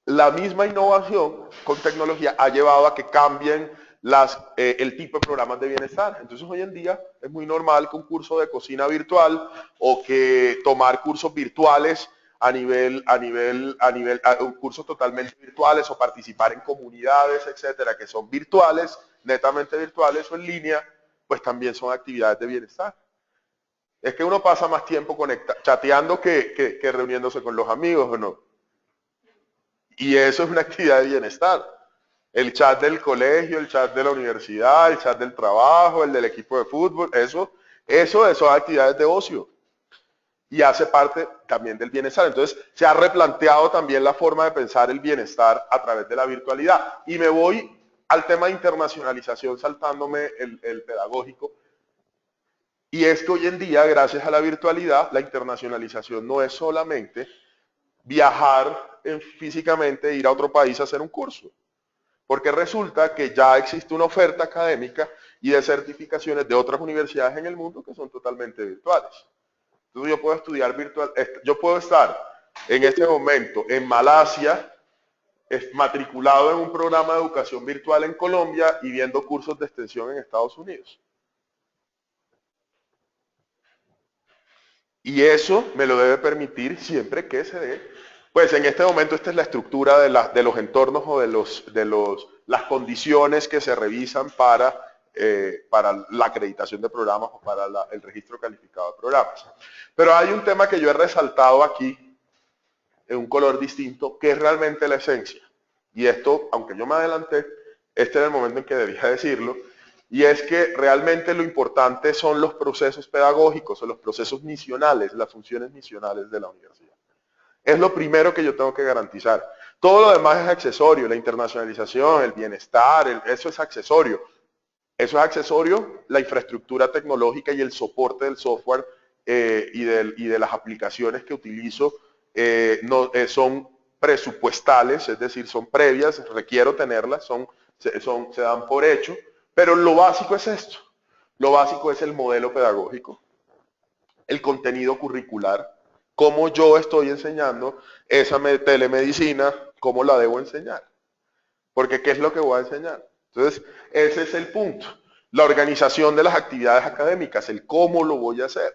la misma innovación con tecnología ha llevado a que cambien el tipo de programas de bienestar. Entonces hoy en día es muy normal que un curso de cocina virtual o que tomar cursos virtuales cursos totalmente virtuales o participar en comunidades, etcétera, que son virtuales, netamente virtuales o en línea, pues también son actividades de bienestar. Es que uno pasa más tiempo chateando que reuniéndose con los amigos, ¿o no? Y eso es una actividad de bienestar. El chat del colegio, el chat de la universidad, el chat del trabajo, el del equipo de fútbol, eso son actividades de ocio. Y hace parte también del bienestar. Entonces, se ha replanteado también la forma de pensar el bienestar a través de la virtualidad. Y me voy al tema de internacionalización, saltándome el pedagógico. Y es que hoy en día, gracias a la virtualidad, la internacionalización no es solamente viajar físicamente, ir a otro país a hacer un curso. porque resulta que ya existe una oferta académica y de certificaciones de otras universidades en el mundo que son totalmente virtuales. Entonces yo puedo estudiar virtual, yo puedo estar en este momento en Malasia, matriculado en un programa de educación virtual en Colombia y viendo cursos de extensión en Estados Unidos. Y eso me lo debe permitir siempre que se dé. Pues en este momento esta es la estructura de los entornos o de las condiciones que se revisan para la acreditación de programas o para el registro calificado de programas. Pero hay un tema que yo he resaltado aquí en un color distinto, que es realmente la esencia. Y esto, aunque yo me adelanté, este era el momento en que debía decirlo, y es que realmente lo importante son los procesos pedagógicos o los procesos misionales, las funciones misionales de la universidad. Es lo primero que yo tengo que garantizar. Todo lo demás es accesorio, la internacionalización, el bienestar, eso es accesorio. Eso es accesorio, la infraestructura tecnológica y el soporte del software y de las aplicaciones que utilizo son presupuestales, es decir, son previas, requiero tenerlas, se dan por hecho, pero lo básico es esto. Lo básico es el modelo pedagógico, el contenido curricular, cómo yo estoy enseñando esa telemedicina, cómo la debo enseñar. Porque ¿qué es lo que voy a enseñar? Entonces, ese es el punto. La organización de las actividades académicas, el cómo lo voy a hacer.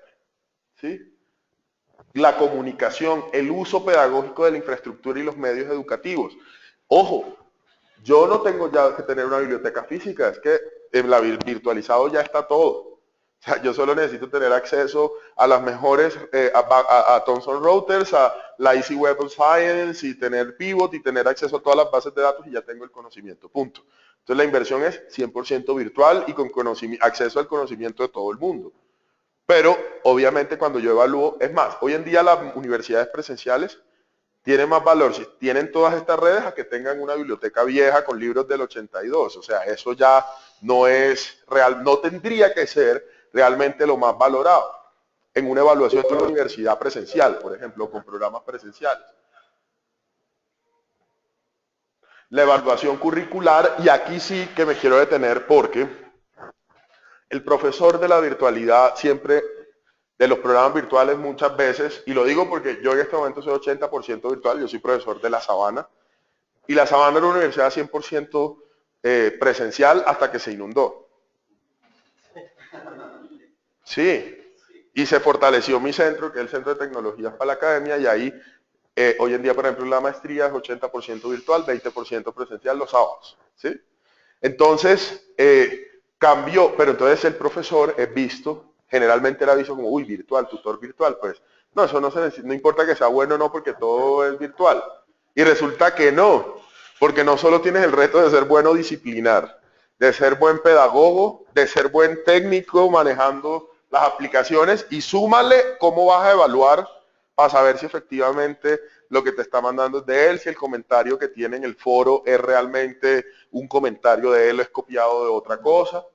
¿Sí? La comunicación, el uso pedagógico de la infraestructura y los medios educativos. Ojo, yo no tengo ya que tener una biblioteca física, es que en la virtualizado ya está todo. O sea, yo solo necesito tener acceso a las mejores, a Thomson Reuters, a la Easy Web of Science, y tener Pivot, y tener acceso a todas las bases de datos, y ya tengo el conocimiento, punto. Entonces la inversión es 100% virtual y con acceso al conocimiento de todo el mundo. Pero, obviamente, cuando yo evalúo, es más, hoy en día las universidades presenciales tienen más valor si tienen todas estas redes a que tengan una biblioteca vieja con libros del 82. O sea, eso ya no es real, no tendría que ser realmente lo más valorado en una evaluación de una universidad presencial, por ejemplo, con programas presenciales. La evaluación curricular, y aquí sí que me quiero detener porque el profesor de la virtualidad siempre, de los programas virtuales muchas veces, y lo digo porque yo en este momento soy 80% virtual, yo soy profesor de La Sabana, y La Sabana era una universidad 100% presencial hasta que se inundó. Sí, y se fortaleció mi centro, que es el Centro de Tecnologías para la Academia, y ahí hoy en día, por ejemplo, la maestría es 80% virtual, 20% presencial los sábados. ¿Sí? Entonces, cambió, pero entonces el profesor es visto, generalmente era visto como, uy, virtual, tutor virtual, pues, no, eso no importa que sea bueno o no, porque todo es virtual. Y resulta que no, porque no solo tienes el reto de ser bueno disciplinar, de ser buen pedagogo, de ser buen técnico manejando las aplicaciones, y súmale cómo vas a evaluar para saber si efectivamente lo que te está mandando es de él, si el comentario que tiene en el foro es realmente un comentario de él o es copiado de otra cosa.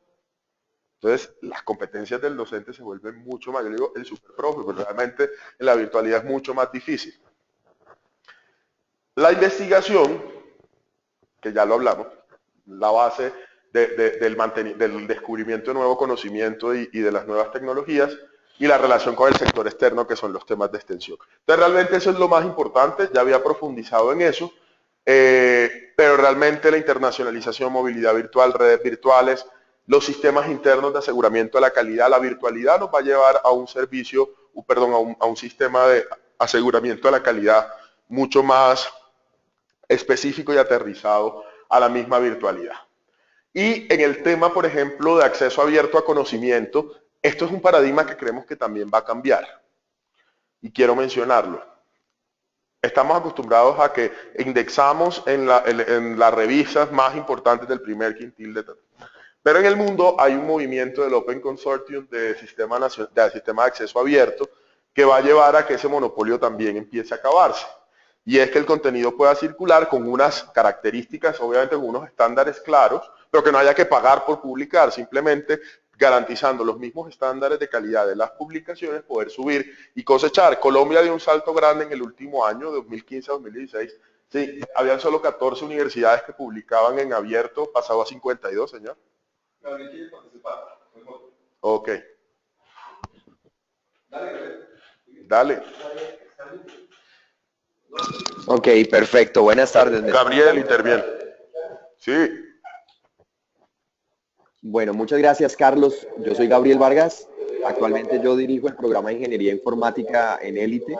Entonces, las competencias del docente se vuelven mucho más, yo digo el superprofe, pero realmente en la virtualidad es mucho más difícil. La investigación, que ya lo hablamos, la base del descubrimiento de nuevo conocimiento y de las nuevas tecnologías, y la relación con el sector externo, que son los temas de extensión. Entonces, realmente eso es lo más importante, ya había profundizado en eso, pero realmente la internacionalización, movilidad virtual, redes virtuales, los sistemas internos de aseguramiento de la calidad, la virtualidad nos va a llevar a un servicio, a un sistema de aseguramiento de la calidad mucho más específico y aterrizado a la misma virtualidad. Y en el tema, por ejemplo, de acceso abierto a conocimiento, esto es un paradigma que creemos que también va a cambiar. Y quiero mencionarlo. Estamos acostumbrados a que indexamos en las revistas más importantes del primer quintil de... Pero en el mundo hay un movimiento del Open Consortium de sistema de acceso abierto que va a llevar a que ese monopolio también empiece a acabarse. Y es que el contenido pueda circular con unas características, obviamente con unos estándares claros, pero que no haya que pagar por publicar, simplemente garantizando los mismos estándares de calidad de las publicaciones, poder subir y cosechar. Colombia dio un salto grande en el último año, de 2015 a 2016, Sí, habían solo 14 universidades que publicaban en abierto, pasado a 52, señor. Gabriel quiere participar. Ok. Dale. Ok, perfecto. Buenas tardes. Gabriel interviene. Sí. Bueno, muchas gracias, Carlos. Yo soy Gabriel Vargas. Actualmente yo dirijo el programa de Ingeniería Informática en Élite.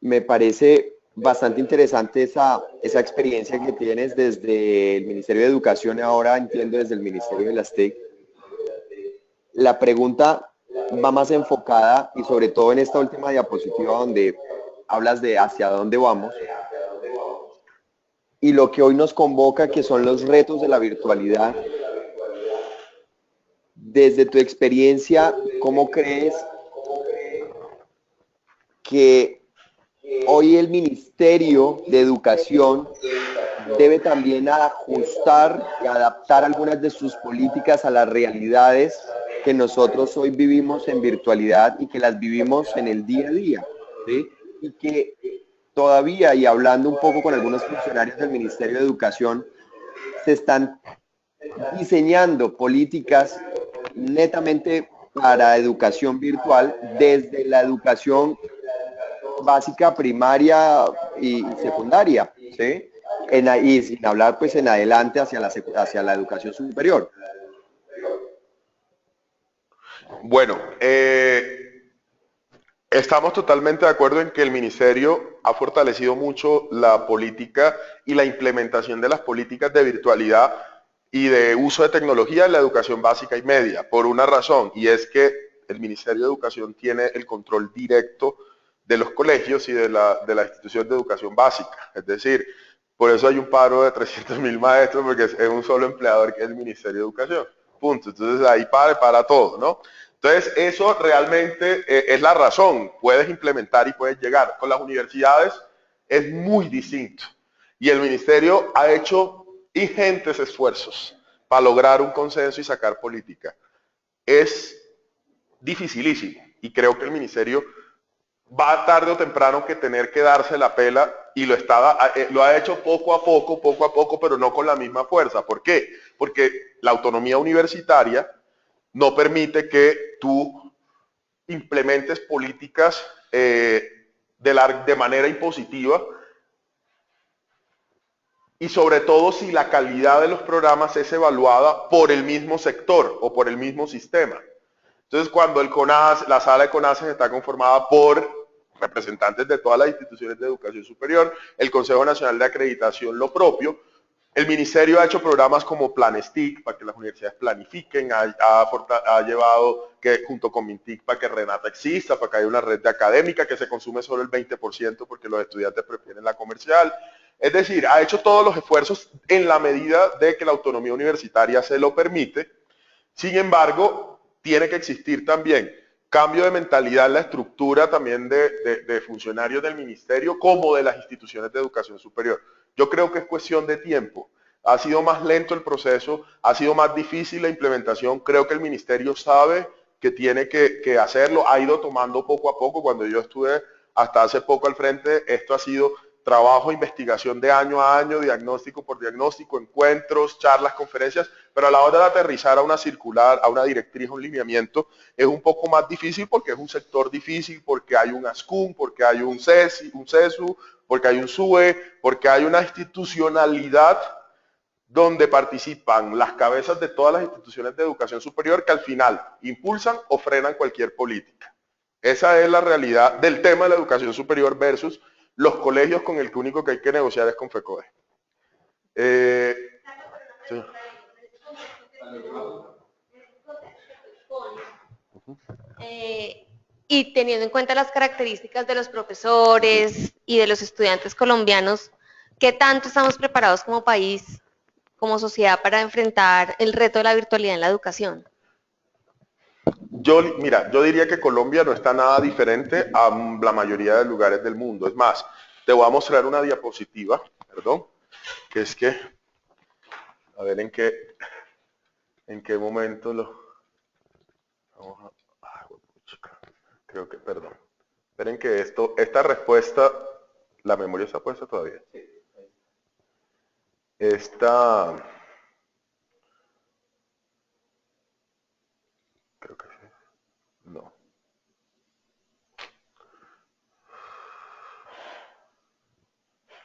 Me parece bastante interesante esa experiencia que tienes desde el Ministerio de Educación y ahora entiendo desde el Ministerio de las TIC. La pregunta va más enfocada y sobre todo en esta última diapositiva donde hablas de hacia dónde vamos y lo que hoy nos convoca, que son los retos de la virtualidad. Desde tu experiencia, ¿cómo crees que hoy el Ministerio de Educación debe también ajustar y adaptar algunas de sus políticas a las realidades que nosotros hoy vivimos en virtualidad y que las vivimos en el día a día, ¿sí? Y que todavía, y hablando un poco con algunos funcionarios del Ministerio de Educación, se están diseñando políticas netamente para educación virtual desde la educación básica, primaria y secundaria, ¿sí? Y sin hablar pues en adelante hacia la educación superior. Bueno, estamos totalmente de acuerdo en que el Ministerio ha fortalecido mucho la política y la implementación de las políticas de virtualidad y de uso de tecnología en la educación básica y media, por una razón, y es que el Ministerio de Educación tiene el control directo de los colegios y de la institución de educación básica. Es decir, por eso hay un paro de 300.000 maestros, porque es un solo empleador que es el Ministerio de Educación. Punto. Entonces ahí para todo, ¿no? Entonces eso realmente es la razón. Puedes implementar y puedes llegar. Con las universidades es muy distinto. Y el Ministerio ha hecho ingentes esfuerzos para lograr un consenso y sacar política. Es dificilísimo. Y creo que el Ministerio va tarde o temprano que tener que darse la pela y lo ha hecho poco a poco, pero no con la misma fuerza. ¿Por qué? Porque la autonomía universitaria no permite que tú implementes políticas de manera impositiva y sobre todo si la calidad de los programas es evaluada por el mismo sector o por el mismo sistema. Entonces, cuando la sala de CONACYT está conformada por representantes de todas las instituciones de educación superior, el Consejo Nacional de Acreditación lo propio, el Ministerio ha hecho programas como PlanSTIC para que las universidades planifiquen, ha llevado que junto con MINTIC para que Renata exista, para que haya una red de académica que se consume solo el 20% porque los estudiantes prefieren la comercial. Es decir, ha hecho todos los esfuerzos en la medida de que la autonomía universitaria se lo permite. Sin embargo, tiene que existir también cambio de mentalidad en la estructura también de funcionarios del ministerio como de las instituciones de educación superior. Yo creo que es cuestión de tiempo. Ha sido más lento el proceso, ha sido más difícil la implementación. Creo que el ministerio sabe que tiene que hacerlo, ha ido tomando poco a poco. Cuando yo estuve hasta hace poco al frente, esto ha sido trabajo, investigación de año a año, diagnóstico por diagnóstico, encuentros, charlas, conferencias, pero a la hora de aterrizar a una circular, a una directriz, a un lineamiento, es un poco más difícil porque es un sector difícil, porque hay un ASCUM, porque hay un CESU, porque hay un SUE, porque hay una institucionalidad donde participan las cabezas de todas las instituciones de educación superior que al final impulsan o frenan cualquier política. Esa es la realidad del tema de la educación superior versus los colegios con el que único que hay que negociar es con FECODE. Sí. Y teniendo en cuenta las características de los profesores y de los estudiantes colombianos, ¿qué tanto estamos preparados como país, como sociedad, para enfrentar el reto de la virtualidad en la educación? Mira, yo diría que Colombia no está nada diferente a la mayoría de lugares del mundo. Es más, te voy a mostrar una diapositiva, perdón, que es que, a ver en qué momento creo que, perdón. Esperen que esta respuesta ¿La memoria está puesta todavía? Esta... Creo que sí. No.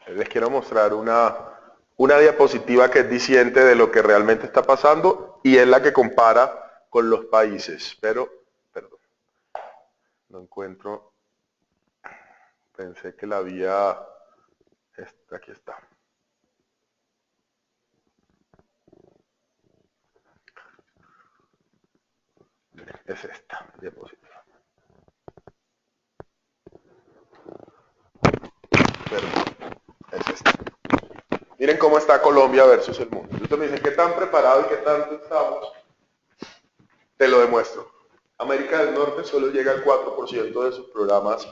Les quiero mostrar una diapositiva que es diciente de lo que realmente está pasando y es la que compara con los países. Pero, perdón, no encuentro. Pensé que la había... Aquí está. Es esta diapositiva. Perdón, es esta. Miren cómo está Colombia versus el mundo. Entonces me dicen, ¿qué tan preparado y qué tanto estamos? Te lo demuestro. América del Norte solo llega al 4% de sus programas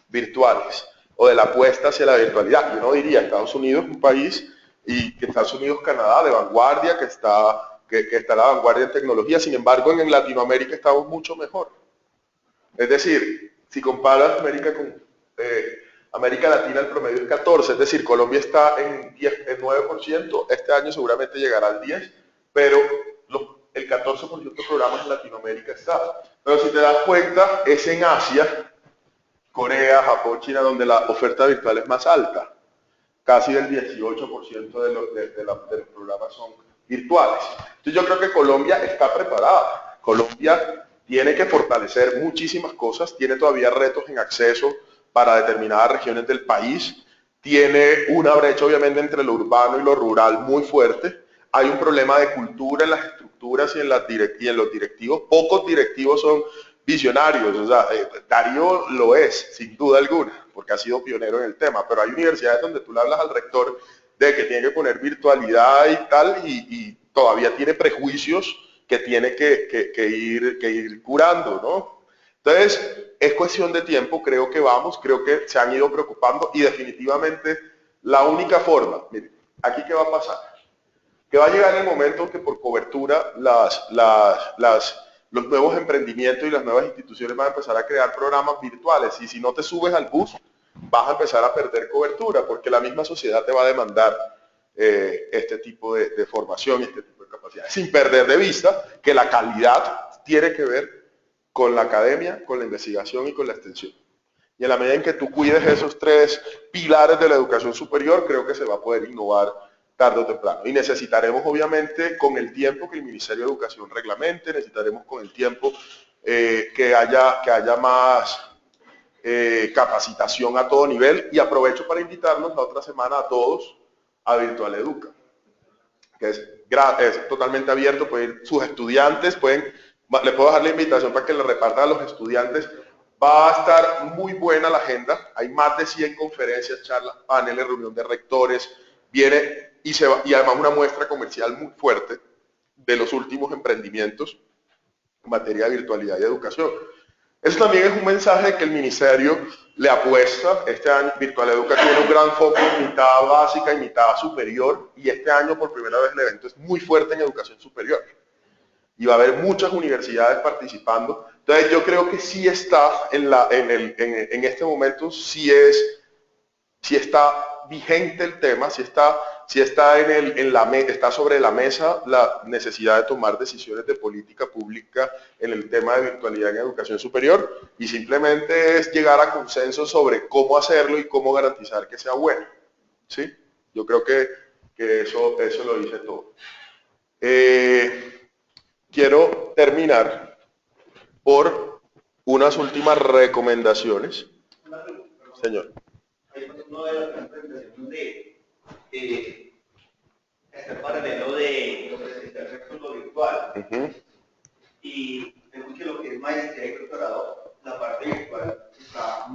virtuales o de la apuesta hacia la virtualidad. Yo no diría Estados Unidos, un país, y que Estados Unidos, Canadá, de vanguardia, que está a la vanguardia en tecnología. Sin embargo, en Latinoamérica estamos mucho mejor. Es decir, si comparas América con América Latina, el promedio es 14, es decir, Colombia está en 9%, este año seguramente llegará al 10%, pero el 14% de programas en Latinoamérica está. Pero si te das cuenta, es en Asia, Corea, Japón, China, donde la oferta virtual es más alta. Casi el 18% de los programas son virtuales. Entonces yo creo que Colombia está preparada. Colombia tiene que fortalecer muchísimas cosas, tiene todavía retos en acceso para determinadas regiones del país, tiene una brecha obviamente entre lo urbano y lo rural muy fuerte, hay un problema de cultura en las estructuras y en los directivos, pocos directivos son visionarios, o sea, Darío lo es, sin duda alguna, porque ha sido pionero en el tema, pero hay universidades donde tú le hablas al rector de que tiene que poner virtualidad y tal, y todavía tiene prejuicios que tiene que ir curando, ¿no? Entonces, es cuestión de tiempo, creo que se han ido preocupando y definitivamente la única forma, miren, aquí qué va a pasar, que va a llegar el momento que por cobertura los nuevos emprendimientos y las nuevas instituciones van a empezar a crear programas virtuales y si no te subes al bus vas a empezar a perder cobertura porque la misma sociedad te va a demandar este tipo de formación y este tipo de capacidades, sin perder de vista que la calidad tiene que ver con la academia, con la investigación y con la extensión. Y en la medida en que tú cuides esos tres pilares de la educación superior, creo que se va a poder innovar tarde o temprano. Y necesitaremos, obviamente, con el tiempo que el Ministerio de Educación reglamente, necesitaremos con el tiempo que haya más capacitación a todo nivel. Y aprovecho para invitarnos la otra semana a todos a Virtual Educa, que es totalmente abierto, pueden ir sus estudiantes, le puedo dejar la invitación para que le repartan a los estudiantes. Va a estar muy buena la agenda, hay más de 100 conferencias, charlas, paneles, reunión de rectores, viene y además una muestra comercial muy fuerte de los últimos emprendimientos en materia de virtualidad y educación. Eso también es un mensaje de que el Ministerio le apuesta. Este año Virtual Educa tiene un gran foco en mitad básica y mitad superior, y este año por primera vez el evento es muy fuerte en educación superior. Y va a haber muchas universidades participando. Entonces yo creo que sí está en este momento, sí está vigente el tema, sí está está sobre la mesa la necesidad de tomar decisiones de política pública en el tema de virtualidad en educación superior, y simplemente es llegar a consenso sobre cómo hacerlo y cómo garantizar que sea bueno. ¿Sí? Yo creo que eso lo dice todo. Quiero terminar por unas últimas recomendaciones. Señor. Uno de las presentaciones de este paralelo de lo presencial versus lo virtual. Y vemos que lo que es maestría y doctorado, la parte virtual está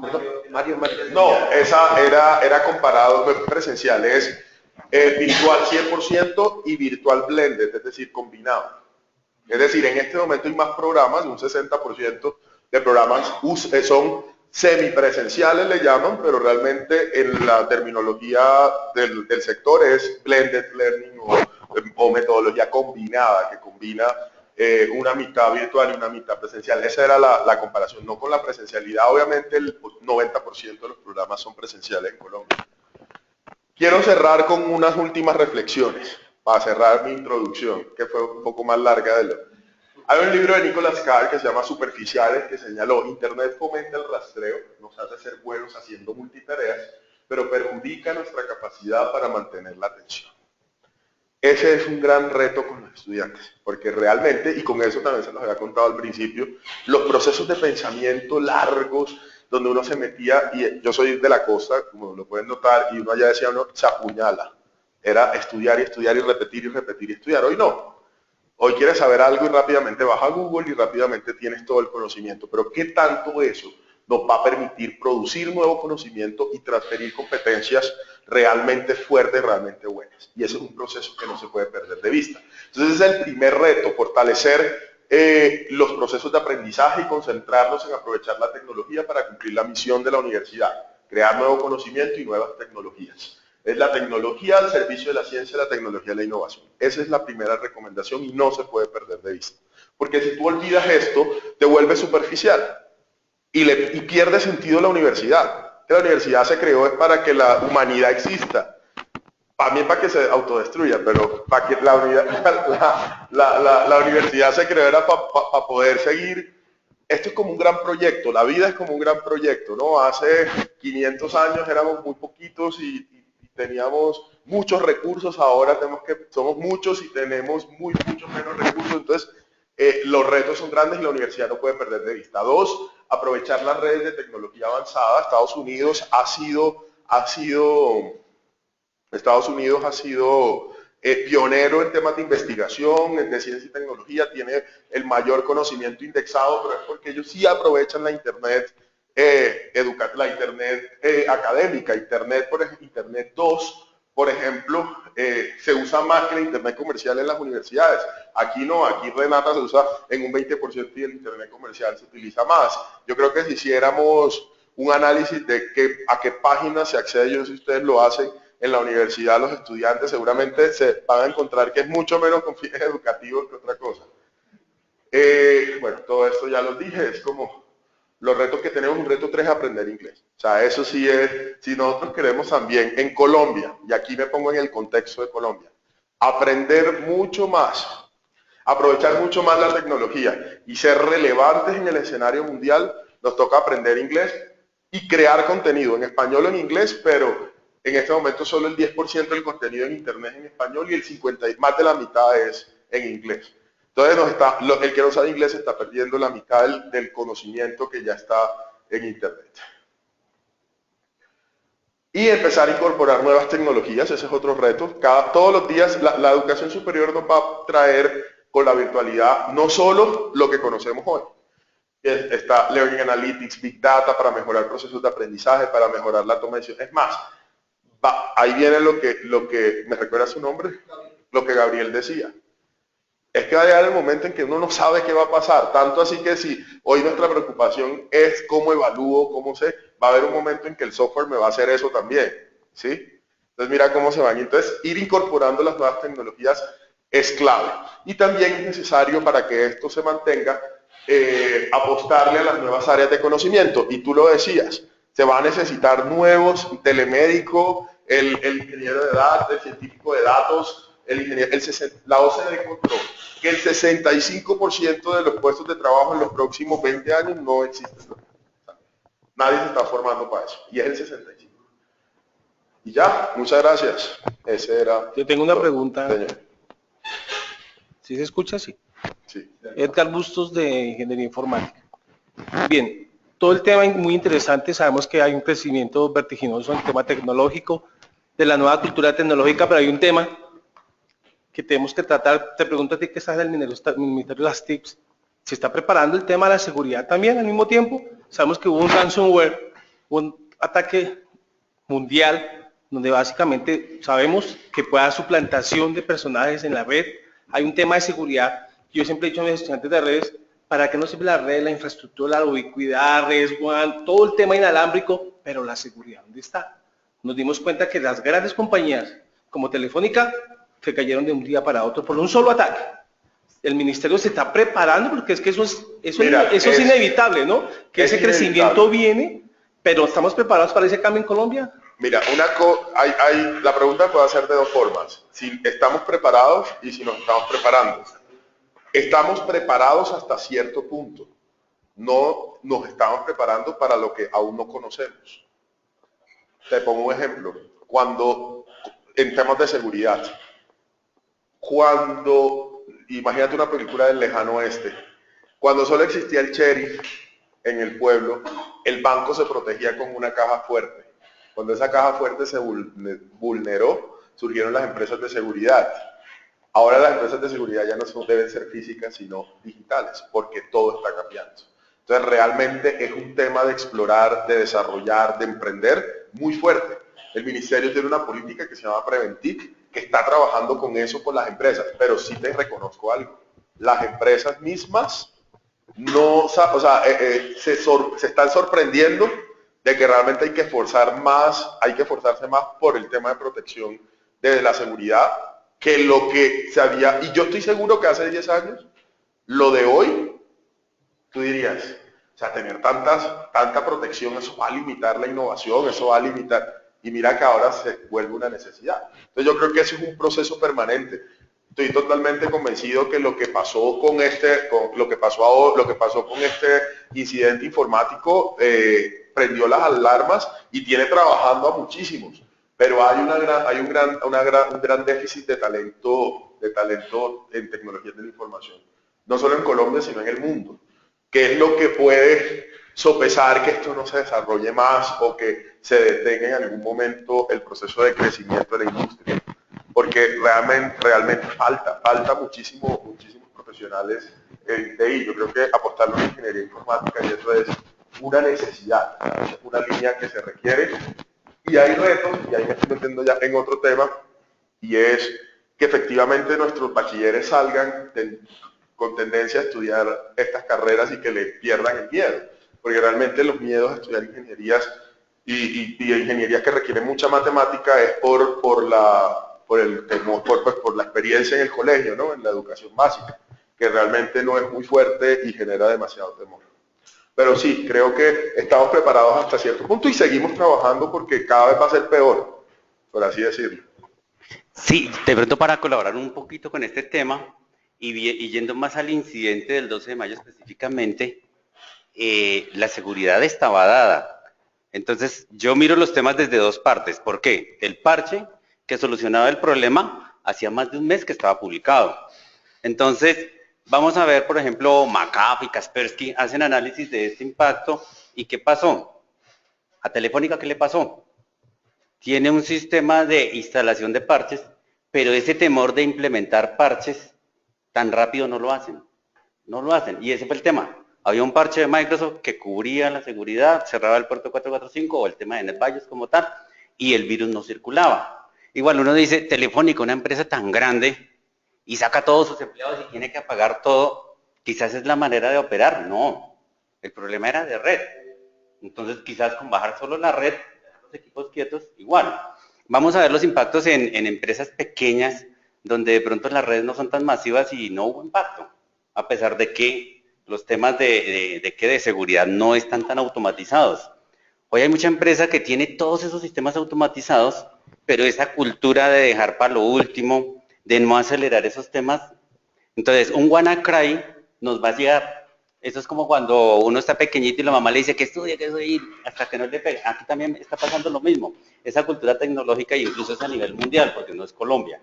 Mario. No, esa era comparado presencial, es virtual 100% y virtual blended, es decir, combinado. Es decir, en este momento hay más programas, un 60% de programas son semipresenciales, le llaman, pero realmente en la terminología del sector es blended learning o metodología combinada, que combina una mitad virtual y una mitad presencial. Esa era la comparación, no con la presencialidad. Obviamente el 90% de los programas son presenciales en Colombia. Quiero cerrar con unas últimas reflexiones, para cerrar mi introducción, que fue un poco más larga de lo... Hay un libro de Nicholas Carr que se llama Superficiales, que señaló: Internet fomenta el rastreo, nos hace ser buenos haciendo multitareas, pero perjudica nuestra capacidad para mantener la atención. Ese es un gran reto con los estudiantes, porque realmente, y con eso también se los había contado al principio, los procesos de pensamiento largos, donde uno se metía, y yo soy de la costa, como lo pueden notar, y uno allá decía, uno se apuñala. Era estudiar y estudiar y repetir y repetir y estudiar. Hoy no. Hoy quieres saber algo y rápidamente vas a Google y rápidamente tienes todo el conocimiento. Pero ¿qué tanto eso nos va a permitir producir nuevo conocimiento y transferir competencias realmente fuertes, realmente buenas? Y ese es un proceso que no se puede perder de vista. Entonces ese es el primer reto, fortalecer los procesos de aprendizaje y concentrarnos en aprovechar la tecnología para cumplir la misión de la universidad, crear nuevo conocimiento y nuevas tecnologías. Es la tecnología al servicio de la ciencia, la tecnología y la innovación. Esa es la primera recomendación y no se puede perder de vista. Porque si tú olvidas esto, te vuelves superficial y pierde sentido la universidad. La universidad se creó es para que la humanidad exista. También para que se autodestruya, pero para que la universidad se creó era para poder seguir. Esto es como un gran proyecto, la vida es como un gran proyecto, ¿no? Hace 500 años éramos muy poquitos y teníamos muchos recursos, ahora somos muchos y tenemos muchos menos recursos, entonces los retos son grandes y la universidad no puede perder de vista. 2, aprovechar las redes de tecnología avanzada. Estados Unidos ha sido pionero en temas de investigación, de ciencia y tecnología, tiene el mayor conocimiento indexado, pero es porque ellos sí aprovechan la Internet, la Internet académica. Internet 2, por ejemplo, se usa más que la Internet comercial en las universidades. Aquí no, aquí Renata se usa en un 20% y el Internet comercial se utiliza más. Yo creo que si hiciéramos un análisis de a qué páginas se accede, yo no sé si ustedes lo hacen, en la universidad los estudiantes seguramente se van a encontrar que es mucho menos con fines educativos que otra cosa. Bueno, todo esto ya lo dije, es como los retos que tenemos. Un reto 3 es aprender inglés. O sea, eso sí es, si nosotros queremos también en Colombia, y aquí me pongo en el contexto de Colombia, aprender mucho más, aprovechar mucho más la tecnología y ser relevantes en el escenario mundial, nos toca aprender inglés y crear contenido en español o en inglés, pero en este momento solo el 10% del contenido en internet es en español y más de la mitad es en inglés. Entonces el que no sabe inglés está perdiendo la mitad del conocimiento que ya está en internet. Y empezar a incorporar nuevas tecnologías, ese es otro reto. Todos los días la educación superior nos va a traer con la virtualidad no solo lo que conocemos hoy. Está Learning Analytics, Big Data para mejorar procesos de aprendizaje, para mejorar la toma de decisiones. Es más, ahí viene lo que me recuerda su nombre, lo que Gabriel decía. Es que va a llegar el momento en que uno no sabe qué va a pasar, tanto así que si hoy nuestra preocupación es cómo evalúo, va a haber un momento en que el software me va a hacer eso también, ¿sí? Entonces mira cómo se van. Entonces ir incorporando las nuevas tecnologías es clave. Y también es necesario, para que esto se mantenga, apostarle a las nuevas áreas de conocimiento. Y tú lo decías, se va a necesitar nuevos, telemédico, el ingeniero de datos, el científico de datos, la OCDE encontró que el 65% de los puestos de trabajo en los próximos 20 años no existen. Nadie se está formando para eso, y es el 65%. Y ya, muchas gracias. Ese era. Yo tengo una pregunta. Señor. ¿Sí se escucha? Sí. Sí. Edgar Bustos, de Ingeniería Informática. Bien, todo el tema es muy interesante. Sabemos que hay un crecimiento vertiginoso en el tema tecnológico, de la nueva cultura tecnológica, pero hay un tema que tenemos que tratar. Te pregunto a ti, que estás en el Ministerio de las TICs, ¿se está preparando el tema de la seguridad también al mismo tiempo? Sabemos que hubo un ransomware, un ataque mundial, donde básicamente sabemos que puede haber suplantación de personajes en la red. Hay un tema de seguridad. Yo siempre he dicho a mis estudiantes de redes, ¿para qué no sirve la red, la infraestructura, la ubicuidad, redes WAN, todo el tema inalámbrico, pero la seguridad, ¿dónde está? Nos dimos cuenta que las grandes compañías, como Telefónica, se cayeron de un día para otro por un solo ataque. el ministerio se está preparando, porque es que eso es inevitable, ¿no? Que ese crecimiento viene, pero ¿estamos preparados para ese cambio en Colombia? Mira, la pregunta puede ser de dos formas. Si estamos preparados y si nos estamos preparando. Estamos preparados hasta cierto punto. No nos estamos preparando para lo que aún no conocemos. Te pongo un ejemplo. En temas de seguridad, imagínate una película del lejano oeste, cuando solo existía el sheriff en el pueblo, el banco se protegía con una caja fuerte. Cuando esa caja fuerte se vulneró, surgieron las empresas de seguridad. Ahora las empresas de seguridad ya no deben ser físicas, sino digitales, porque todo está cambiando. Entonces realmente es un tema de explorar, de desarrollar, de emprender muy fuerte. El ministerio tiene una política que se llama Preventic, que está trabajando con eso con las empresas, pero sí te reconozco algo. Las empresas mismas se están sorprendiendo de que realmente hay que esforzarse más por el tema de protección de la seguridad que lo que se había. Y yo estoy seguro que hace 10 años, lo de hoy, tú dirías, o sea, tener tanta protección, eso va a limitar la innovación, eso va a limitar. Y mira que ahora se vuelve una necesidad. Entonces yo creo que eso es un proceso permanente. Estoy totalmente convencido que lo que pasó con este incidente informático prendió las alarmas y tiene trabajando a muchísimos. Pero hay un gran déficit de talento en tecnologías de la información. No solo en Colombia, sino en el mundo. ¿Qué es lo que puede sopesar que esto no se desarrolle más o que se detenga en algún momento el proceso de crecimiento de la industria? Porque realmente falta muchísimos profesionales en TI. Yo creo que apostar a la ingeniería informática, y eso es una necesidad, es una línea que se requiere. Y hay retos, y ahí me estoy metiendo ya en otro tema, y es que efectivamente nuestros bachilleres salgan con tendencia a estudiar estas carreras y que le pierdan el miedo. Porque realmente los miedos a estudiar ingenierías y ingenierías que requieren mucha matemática es por la experiencia en el colegio, ¿no? En la educación básica, que realmente no es muy fuerte y genera demasiado temor. Pero sí, creo que estamos preparados hasta cierto punto y seguimos trabajando porque cada vez va a ser peor, por así decirlo. Sí, de pronto para colaborar un poquito con este tema y yendo más al incidente del 12 de mayo específicamente, la seguridad estaba dada. Entonces, yo miro los temas desde dos partes. ¿Por qué? El parche que solucionaba el problema hacía más de un mes que estaba publicado. Entonces, vamos a ver, por ejemplo, McAfee y Kaspersky hacen análisis de este impacto. ¿Y qué pasó? ¿A Telefónica qué le pasó? Tiene un sistema de instalación de parches, pero ese temor de implementar parches tan rápido no lo hacen. No lo hacen. Y ese fue el tema. Había un parche de Microsoft que cubría la seguridad, cerraba el puerto 445 o el tema de NetBIOS como tal, y el virus no circulaba. Igual uno dice, Telefónica, una empresa tan grande, y saca a todos sus empleados y tiene que apagar todo, quizás es la manera de operar. No, el problema era de red. Entonces quizás con bajar solo la red, los equipos quietos, igual. Vamos a ver los impactos en empresas pequeñas, donde de pronto las redes no son tan masivas y no hubo impacto, a pesar de que los temas de seguridad no están tan automatizados. Hoy hay mucha empresa que tiene todos esos sistemas automatizados, pero esa cultura de dejar para lo último, de no acelerar esos temas, entonces un WannaCry nos va a llegar. Eso es como cuando uno está pequeñito y la mamá le dice que estudie, hasta que no le pegue. Aquí también está pasando lo mismo. Esa cultura tecnológica, y incluso es a nivel mundial, porque no es Colombia,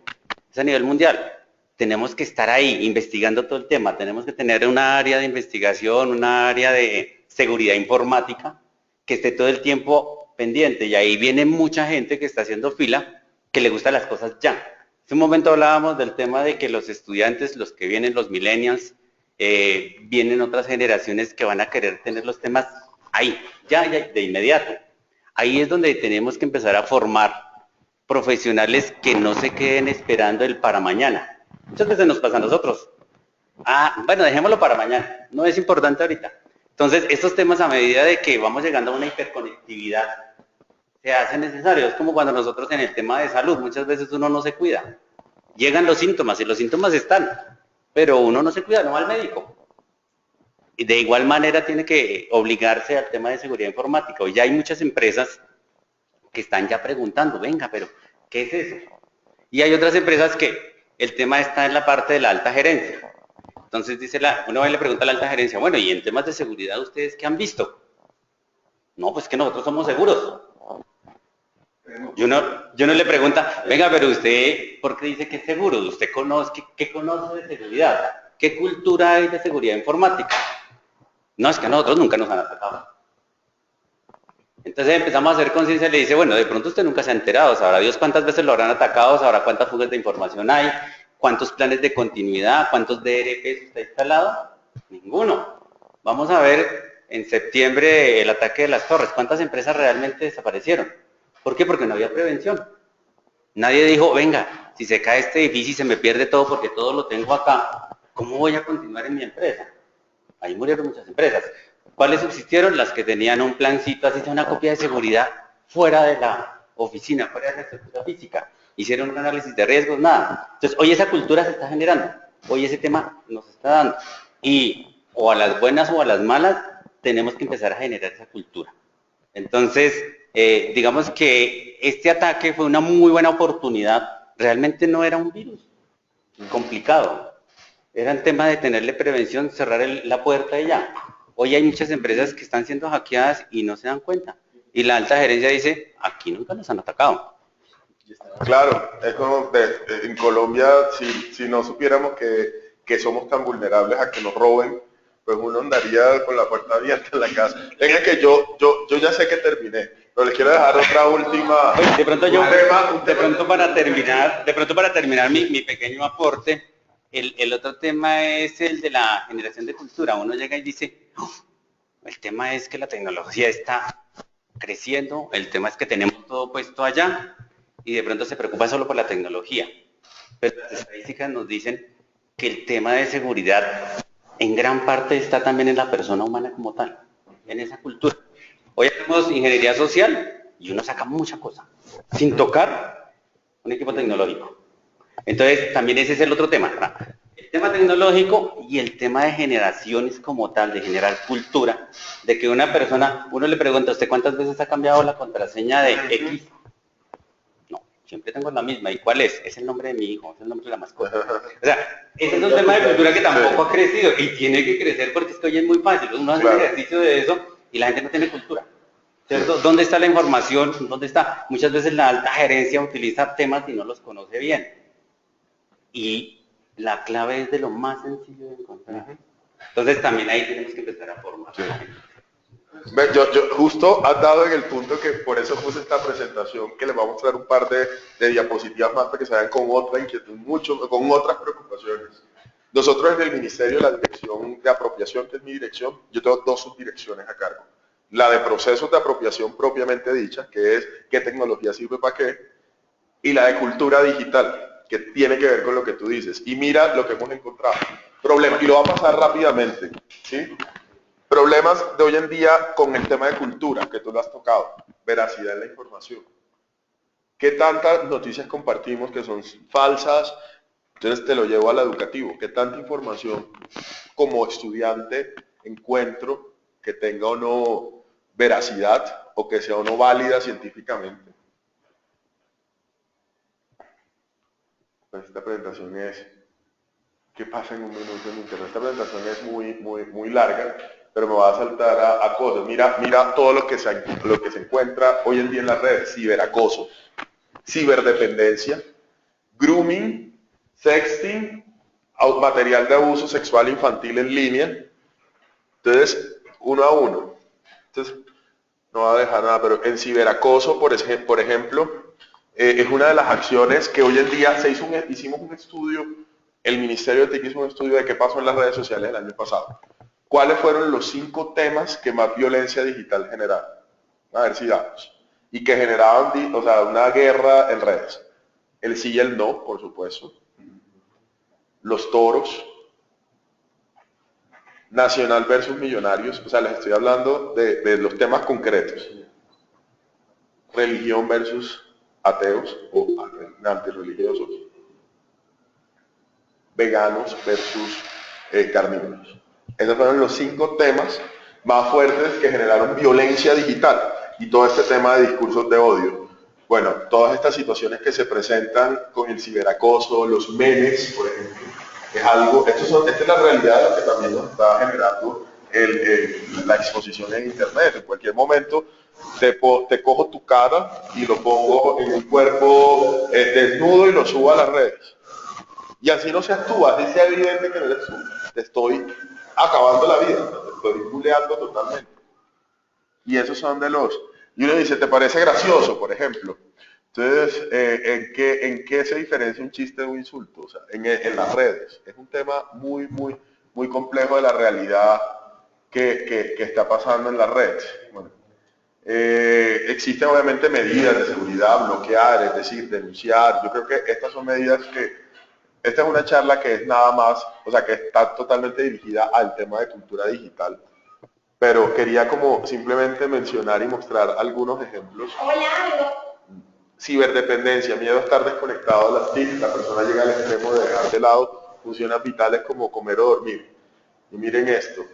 es a nivel mundial. Tenemos que estar ahí investigando todo el tema, tenemos que tener una área de investigación, una área de seguridad informática que esté todo el tiempo pendiente, y ahí viene mucha gente que está haciendo fila, que le gustan las cosas ya. Hace un momento hablábamos del tema de que los estudiantes, los que vienen, los millennials, vienen otras generaciones que van a querer tener los temas ahí, ya, de inmediato. Ahí es donde tenemos que empezar a formar profesionales que no se queden esperando el para mañana. Muchas veces nos pasa a nosotros. Bueno, dejémoslo para mañana, no es importante ahorita. Entonces, estos temas, a medida de que vamos llegando a una hiperconectividad, se hacen necesarios. Es como cuando nosotros en el tema de salud, muchas veces uno no se cuida. Llegan los síntomas y los síntomas están. pero uno no se cuida, no va al médico. Y de igual manera tiene que obligarse al tema de seguridad informática. Hoy ya hay muchas empresas que están ya preguntando, venga, pero ¿qué es eso? Y hay otras empresas que el tema está en la parte de la alta gerencia. Entonces dice una vez le pregunta a la alta gerencia, bueno, ¿y en temas de seguridad ustedes qué han visto? No, pues que nosotros somos seguros. Y uno le pregunta, venga, pero usted, ¿por qué dice que es seguro? ¿Usted qué conoce de seguridad? ¿Qué cultura hay de seguridad informática? No, es que a nosotros nunca nos han atacado. Entonces empezamos a hacer conciencia y le dice, bueno, de pronto usted nunca se ha enterado, sabrá Dios cuántas veces lo habrán atacado, sabrá cuántas fugas de información hay, cuántos planes de continuidad, cuántos DRPs usted ha instalado. Ninguno. Vamos a ver en septiembre el ataque de las torres, ¿cuántas empresas realmente desaparecieron? ¿Por qué? Porque no había prevención. Nadie dijo, venga, si se cae este edificio y se me pierde todo porque todo lo tengo acá, ¿cómo voy a continuar en mi empresa? Ahí murieron muchas empresas. ¿Cuáles subsistieron? Las que tenían un plancito, así sea una copia de seguridad fuera de la oficina, fuera de la estructura física. Hicieron un análisis de riesgos, nada. Entonces, hoy esa cultura se está generando. Hoy ese tema nos está dando. Y o a las buenas o a las malas, tenemos que empezar a generar esa cultura. Entonces, digamos que este ataque fue una muy buena oportunidad. Realmente no era un virus complicado. Era un tema de tenerle prevención, cerrar la puerta y ya. Hoy hay muchas empresas que están siendo hackeadas y no se dan cuenta. Y la alta gerencia dice, aquí nunca nos han atacado. Claro, es como en Colombia, si no supiéramos que somos tan vulnerables a que nos roben, pues uno andaría con la puerta abierta en la casa. Venga que yo ya sé que terminé, pero les quiero dejar otra última. Oye, de pronto para terminar mi pequeño aporte, el otro tema es el de la generación de cultura. Uno llega y dice, el tema es que la tecnología está creciendo, el tema es que tenemos todo puesto allá y de pronto se preocupa solo por la tecnología. Pero las estadísticas nos dicen que el tema de seguridad en gran parte está también en la persona humana como tal, en esa cultura. Hoy hacemos ingeniería social y uno saca mucha cosa, sin tocar un equipo tecnológico. Entonces, también ese es el otro tema, ¿verdad? El tema tecnológico y el tema de generaciones como tal, de generar cultura, de que una persona, uno le pregunta a usted cuántas veces ha cambiado la contraseña de X. No, siempre tengo la misma. ¿Y cuál es? Es el nombre de mi hijo, es el nombre de la mascota. O sea, ese es un tema de cultura que tampoco ha crecido y tiene que crecer porque es que hoy es muy fácil. Uno hace un ejercicio de eso y la gente no tiene cultura. ¿Cierto? ¿Dónde está la información? ¿Dónde está? Muchas veces la alta gerencia utiliza temas y no los conoce bien. Y la clave es de lo más sencillo de encontrar. Entonces también ahí tenemos que empezar a formar. Sí. Yo justo has dado en el punto que por eso puse esta presentación, que les voy a mostrar un par de diapositivas más para que se vayan con otra inquietud, con otras preocupaciones. Nosotros en el Ministerio, la Dirección de Apropiación, que es mi dirección, yo tengo dos subdirecciones a cargo. La de procesos de apropiación propiamente dicha, que es qué tecnología sirve para qué, y la de cultura digital, que tiene que ver con lo que tú dices. Y mira lo que hemos encontrado. Problemas, y lo va a pasar rápidamente, ¿sí? Problemas de hoy en día con el tema de cultura, que tú lo has tocado. Veracidad en la información. ¿Qué tantas noticias compartimos que son falsas? Entonces te lo llevo al educativo. ¿Qué tanta información como estudiante encuentro que tenga o no veracidad o que sea o no válida científicamente? Esta presentación es, ¿qué pasa en un minuto en internet? Esta presentación es muy larga, pero me va a saltar a cosas. Mira todo lo que se encuentra hoy en día en las redes: ciberacoso, ciberdependencia, grooming, sexting, material de abuso sexual infantil en línea. Entonces, uno a uno. Entonces, no va a dejar nada, pero en ciberacoso, por ejemplo, es una de las acciones que hoy en día hicimos un estudio, el Ministerio de TIC hizo un estudio de qué pasó en las redes sociales el año pasado. ¿Cuáles fueron los 5 temas que más violencia digital generaron? A ver si damos. Y que generaban, una guerra en redes. El sí y el no, por supuesto. Los toros. Nacional versus Millonarios. O sea, les estoy hablando de los temas concretos. Religión versus ateos o antirreligiosos. veganos versus carnívoros. Esos fueron los 5 temas más fuertes que generaron violencia digital y todo este tema de discursos de odio. Bueno, todas estas situaciones que se presentan con el ciberacoso, los memes, por ejemplo, es algo, esta es la realidad de lo que también nos está generando la exposición en internet. En cualquier momento te cojo tu cara y lo pongo en un cuerpo desnudo y lo subo a las redes. Y así no seas tú, así sea evidente que no eres tú. Te estoy acabando la vida, te estoy buleando totalmente. Y esos son de los... Y uno dice, ¿te parece gracioso, por ejemplo? Entonces, ¿en qué se diferencia un chiste de un insulto? O sea, en las redes. Es un tema muy, muy, muy complejo de la realidad que está pasando en las redes. Bueno, existen obviamente medidas de seguridad, bloquear, es decir, denunciar. Yo creo que estas son medidas que... Esta es una charla que es nada más, o sea, que está totalmente dirigida al tema de cultura digital. Pero quería como simplemente mencionar y mostrar algunos ejemplos. Hola. Ciberdependencia, miedo a estar desconectado de las TIC, la persona llega al extremo de dejar de lado funciones vitales como comer o dormir. Y miren esto.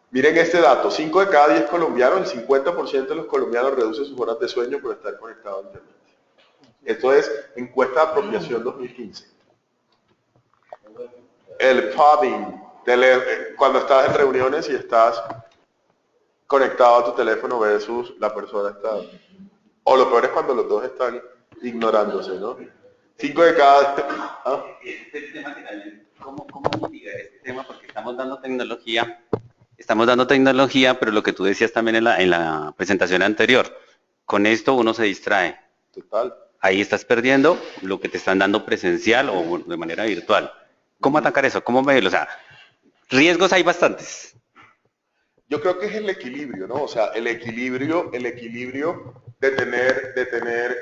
Miren este dato, 5 de cada 10 colombianos, el 50% de los colombianos reduce sus horas de sueño por estar conectado a internet. Esto es encuesta de apropiación 2015. El podding, cuando estás en reuniones y estás conectado a tu teléfono versus la persona está... O lo peor es cuando los dos están ignorándose, ¿no? 5 de cada... ¿Ah? Este es el tema que también, ¿cómo mitigar este tema? Porque estamos dando tecnología, pero lo que tú decías también en la presentación anterior, con esto uno se distrae. Total. Ahí estás perdiendo lo que te están dando presencial o de manera virtual. ¿Cómo atacar eso? ¿Cómo medirlo? O sea, riesgos hay bastantes. Yo creo que es el equilibrio, ¿no? O sea, el equilibrio de tener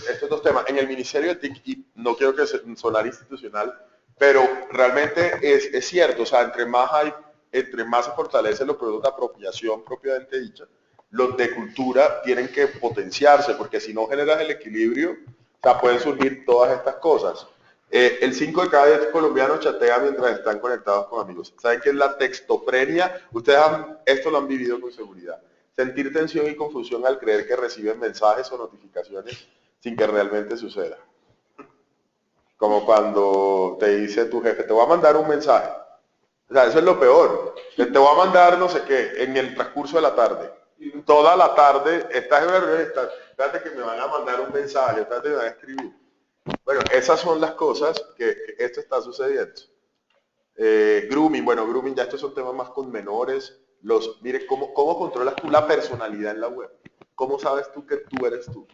estos dos temas. En el Ministerio de TIC, y no quiero que sonar institucional, pero realmente es cierto, o sea, entre más se fortalecen los productos de apropiación propiamente dicha, los de cultura tienen que potenciarse, porque si no generas el equilibrio, o sea, pueden surgir todas estas cosas. El 5 de cada 10 colombianos chatea mientras están conectados con amigos. ¿Saben qué es la textofrenia? Ustedes esto lo han vivido con seguridad. Sentir tensión y confusión al creer que reciben mensajes o notificaciones sin que realmente suceda. Como cuando te dice tu jefe, te voy a mandar un mensaje. O sea, eso es lo peor. Te voy a mandar no sé qué en el transcurso de la tarde. Toda la tarde estás en una reunión, espérate que me van a mandar un mensaje, espérate que me van a escribir. Bueno, esas son las cosas que esto está sucediendo. Grooming, bueno, grooming ya estos son temas más con menores. Mire, ¿cómo controlas tú la personalidad en la web? ¿Cómo sabes tú que tú eres tú?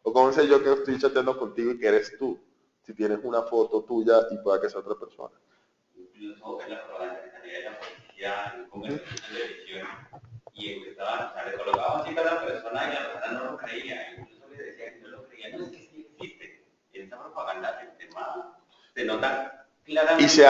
¿O cómo sé yo que estoy chateando contigo y que eres tú? Si tienes una foto tuya y pueda que sea otra persona. Incluso en la propaganda que salía de la policía, en comercios de televisión, y en que estaban, o sea, le colocaban cita a la persona y la persona no lo creía. Incluso le decían que no lo creía. No, es que sí existe. En esa propaganda el tema se nota claramente. Y se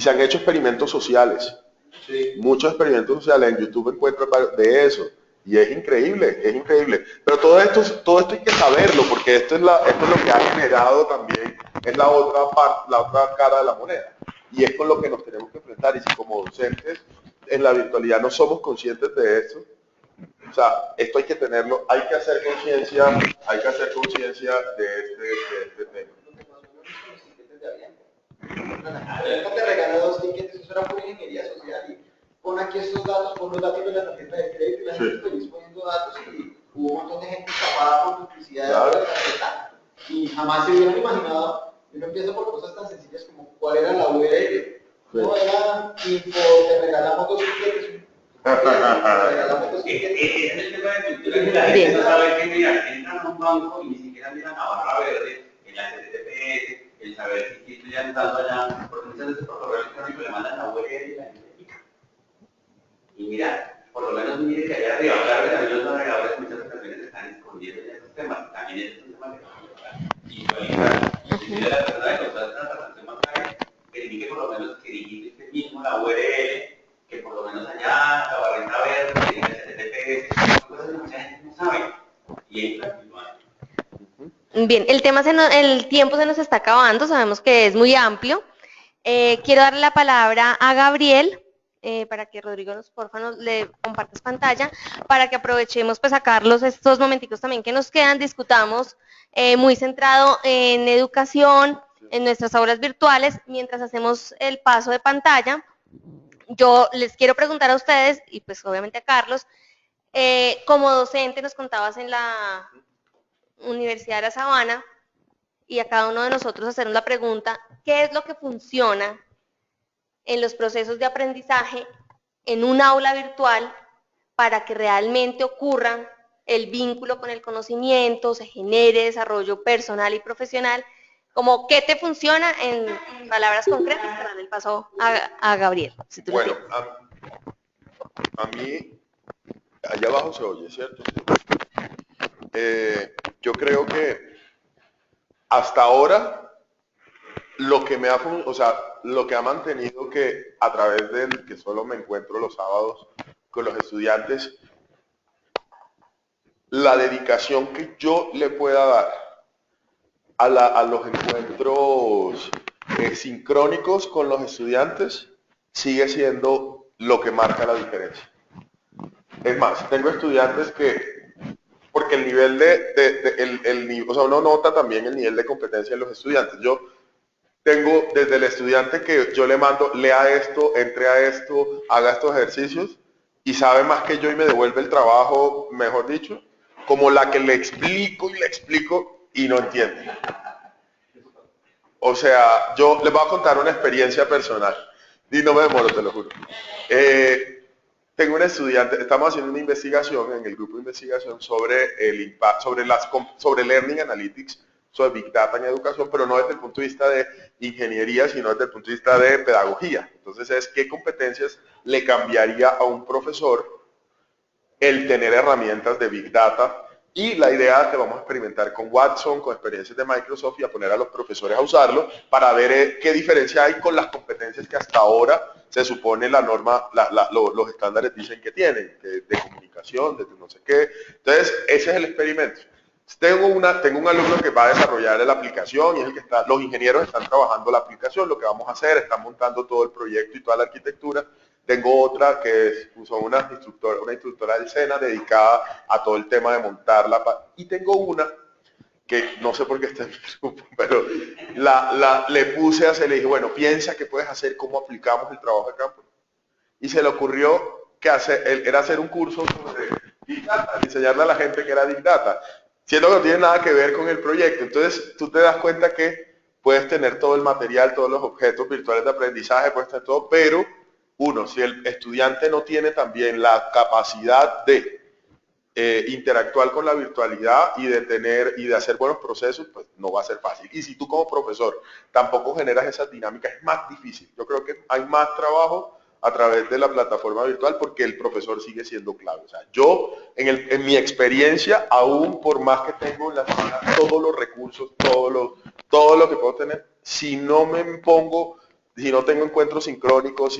han hecho experimentos sociales. Sí. Muchos experimentos sociales. En YouTube encuentro de eso. Y es increíble, es increíble. Pero todo esto hay que saberlo, porque esto es lo que ha generado también, es la otra cara de la moneda. Y es con lo que nos tenemos que enfrentar. Y si como docentes en la virtualidad no somos conscientes de esto, o sea, esto hay que tenerlo, hay que hacer conciencia de este tema. No te regaló 2 tickets, eso era pura ingeniería social. Y pon aquí estos datos, pon los datos de la tarjeta de crédito y la gente feliz poniendo datos y hubo un montón de gente escapada por duplicidad de la tarjeta. Y jamás se hubieran imaginado, uno empieza por cosas tan sencillas como cuál era la URL. No era info, te regalamos 2 tickets. Es el tema de cultura que la gente no sabe que mira, entran a un banco y ni siquiera miran la barra verde, en la HTTPS, el saber si estoy ya entrando allá, porque muchas veces por correo electrónico le mandan la URL y la gente pica. Y mira, por lo menos mire que allá arriba, claro que también los navegadores en muchas ocasiones están escondiendo en esos temas, también es un tema de igualitar. Si la persona que nos da una transacción bancaria, verifique por lo menos que digite usted mismo la URL, que por lo menos allá, la barrita verde, que diga HTTPS, son cosas que mucha gente no sabe. Y entra y no hay. Bien, el tiempo se nos está acabando, sabemos que es muy amplio. Quiero darle la palabra a Gabriel, para que Rodrigo porfa le compartas pantalla, para que aprovechemos pues a Carlos estos momenticos también que nos quedan, discutamos muy centrado en educación, en nuestras aulas virtuales, mientras hacemos el paso de pantalla. Yo les quiero preguntar a ustedes, y pues obviamente a Carlos, como docente nos contabas en la Universidad de La Sabana, y a cada uno de nosotros hacernos la pregunta, ¿qué es lo que funciona en los procesos de aprendizaje en un aula virtual para que realmente ocurra el vínculo con el conocimiento, se genere desarrollo personal y profesional? Como, ¿qué te funciona en palabras concretas? Para darle el paso a Gabriel. Si tú Bueno, a mí, allá abajo se oye, ¿cierto? Yo creo que hasta ahora lo que lo que ha mantenido que a través del que solo me encuentro los sábados con los estudiantes, la dedicación que yo le pueda dar a los encuentros sincrónicos con los estudiantes sigue siendo lo que marca la diferencia. Es más, tengo estudiantes porque el nivel o sea, uno nota también el nivel de competencia en los estudiantes. Yo tengo desde el estudiante que yo le mando, lea esto, entre a esto, haga estos ejercicios, y sabe más que yo y me devuelve el trabajo, mejor dicho, como la que le explico y no entiende. O sea, yo les voy a contar una experiencia personal, y no me demoro, te lo juro. Tengo un estudiante, estamos haciendo una investigación en el grupo de investigación sobre el impacto, sobre Learning Analytics, sobre Big Data en educación, pero no desde el punto de vista de ingeniería, sino desde el punto de vista de pedagogía. Entonces ¿qué competencias le cambiaría a un profesor el tener herramientas de Big Data? Y la idea es que vamos a experimentar con Watson, con experiencias de Microsoft, y a poner a los profesores a usarlo para ver qué diferencia hay con las competencias que hasta ahora se supone la norma, los estándares dicen que tienen, de comunicación, de no sé qué. Entonces, ese es el experimento. Tengo un alumno que va a desarrollar la aplicación y es el que los ingenieros están trabajando la aplicación. Lo que vamos a hacer, están montando todo el proyecto y toda la arquitectura. Tengo otra que son una instructora del SENA dedicada a todo el tema de montarla. Y tengo una que no sé por qué está en mi grupo, pero le puse a hacer, le dije, bueno, piensa qué puedes hacer, cómo aplicamos el trabajo de campo. Y se le ocurrió que era hacer un curso sobre Big Data, enseñarle a la gente que era Big Data, siendo que no tiene nada que ver con el proyecto. Entonces tú te das cuenta que puedes tener todo el material, todos los objetos virtuales de aprendizaje, puedes tener todo, pero si el estudiante no tiene también la capacidad de interactuar con la virtualidad y de hacer buenos procesos, pues no va a ser fácil. Y si tú como profesor tampoco generas esas dinámicas, es más difícil. Yo creo que hay más trabajo a través de la plataforma virtual porque el profesor sigue siendo clave. O sea, yo, en mi experiencia, aún por más que tengo en la semana todos los recursos, todo lo que puedo tener, si no tengo encuentros sincrónicos,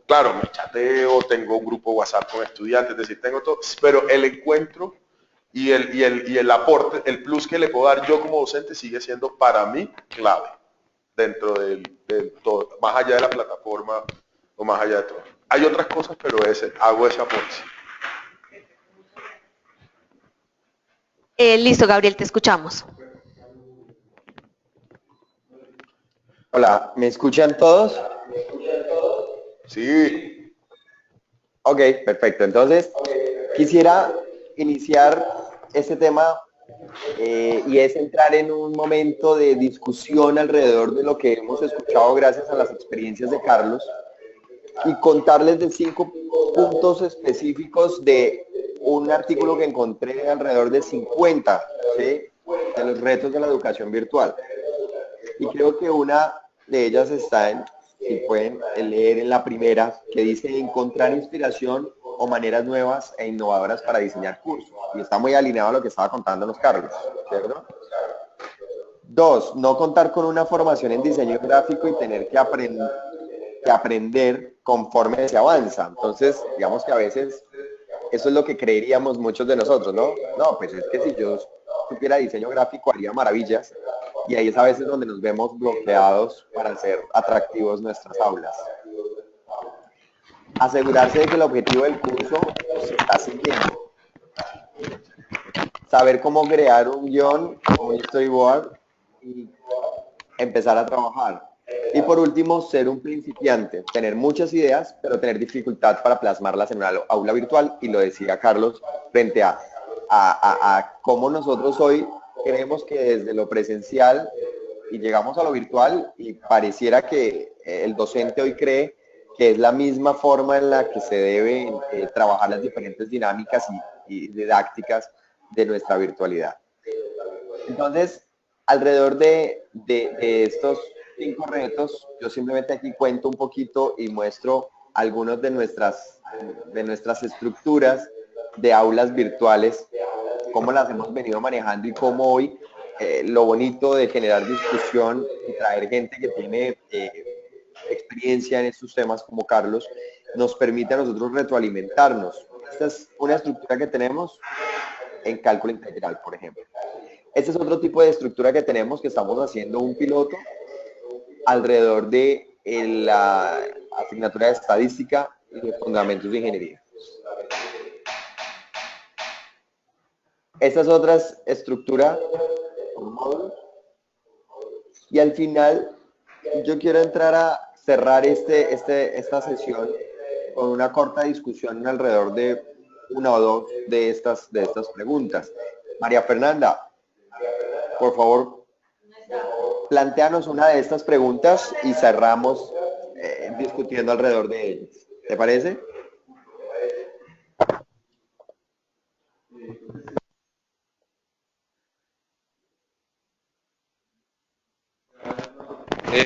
claro, me chateo, tengo un grupo WhatsApp con estudiantes, es decir, tengo todo, pero el encuentro y el aporte, el plus que le puedo dar yo como docente sigue siendo para mí clave dentro del todo, más allá de la plataforma o más allá de todo. Hay otras cosas, pero hago ese aporte. Listo, Gabriel, te escuchamos. Hola, ¿me escuchan todos? Sí. Ok, perfecto. Entonces, quisiera iniciar este tema y es entrar en un momento de discusión alrededor de lo que hemos escuchado gracias a las experiencias de Carlos y contarles de 5 puntos específicos de un artículo que encontré alrededor de 50, ¿sí?, de los retos de la educación virtual. Y creo que una de ellas está si pueden leer en la primera, que dice encontrar inspiración o maneras nuevas e innovadoras para diseñar cursos. Y está muy alineado a lo que estaba contándonos Carlos, ¿cierto? 2, no contar con una formación en diseño gráfico y tener que aprender conforme se avanza. Entonces, digamos que a veces eso es lo que creeríamos muchos de nosotros, ¿no? No, pues es que si yo supiera diseño gráfico haría maravillas, y ahí es a veces donde nos vemos bloqueados para hacer atractivos nuestras aulas. Asegurarse de que el objetivo del curso se está siguiendo. Saber cómo crear un guión, un storyboard y empezar a trabajar. Y por último, ser un principiante, tener muchas ideas, pero tener dificultad para plasmarlas en una aula virtual, y lo decía Carlos, frente a cómo nosotros hoy creemos que desde lo presencial y llegamos a lo virtual, y pareciera que el docente hoy cree que es la misma forma en la que se deben trabajar las diferentes dinámicas y didácticas de nuestra virtualidad. Entonces, alrededor de estos 5 retos, yo simplemente aquí cuento un poquito y muestro algunos de nuestras estructuras de aulas virtuales, cómo las hemos venido manejando y cómo hoy lo bonito de generar discusión y traer gente que tiene experiencia en estos temas como Carlos, nos permite a nosotros retroalimentarnos. Esta es una estructura que tenemos en cálculo integral, por ejemplo. Este es otro tipo de estructura que tenemos, que estamos haciendo un piloto alrededor de la asignatura de estadística y de fundamentos de ingeniería. Esta es otra estructura, un módulo. Y al final, yo quiero entrar a cerrar esta sesión con una corta discusión alrededor de una o dos de estas preguntas. María Fernanda, por favor, plantéanos una de estas preguntas y cerramos discutiendo alrededor de ellas. ¿Te parece?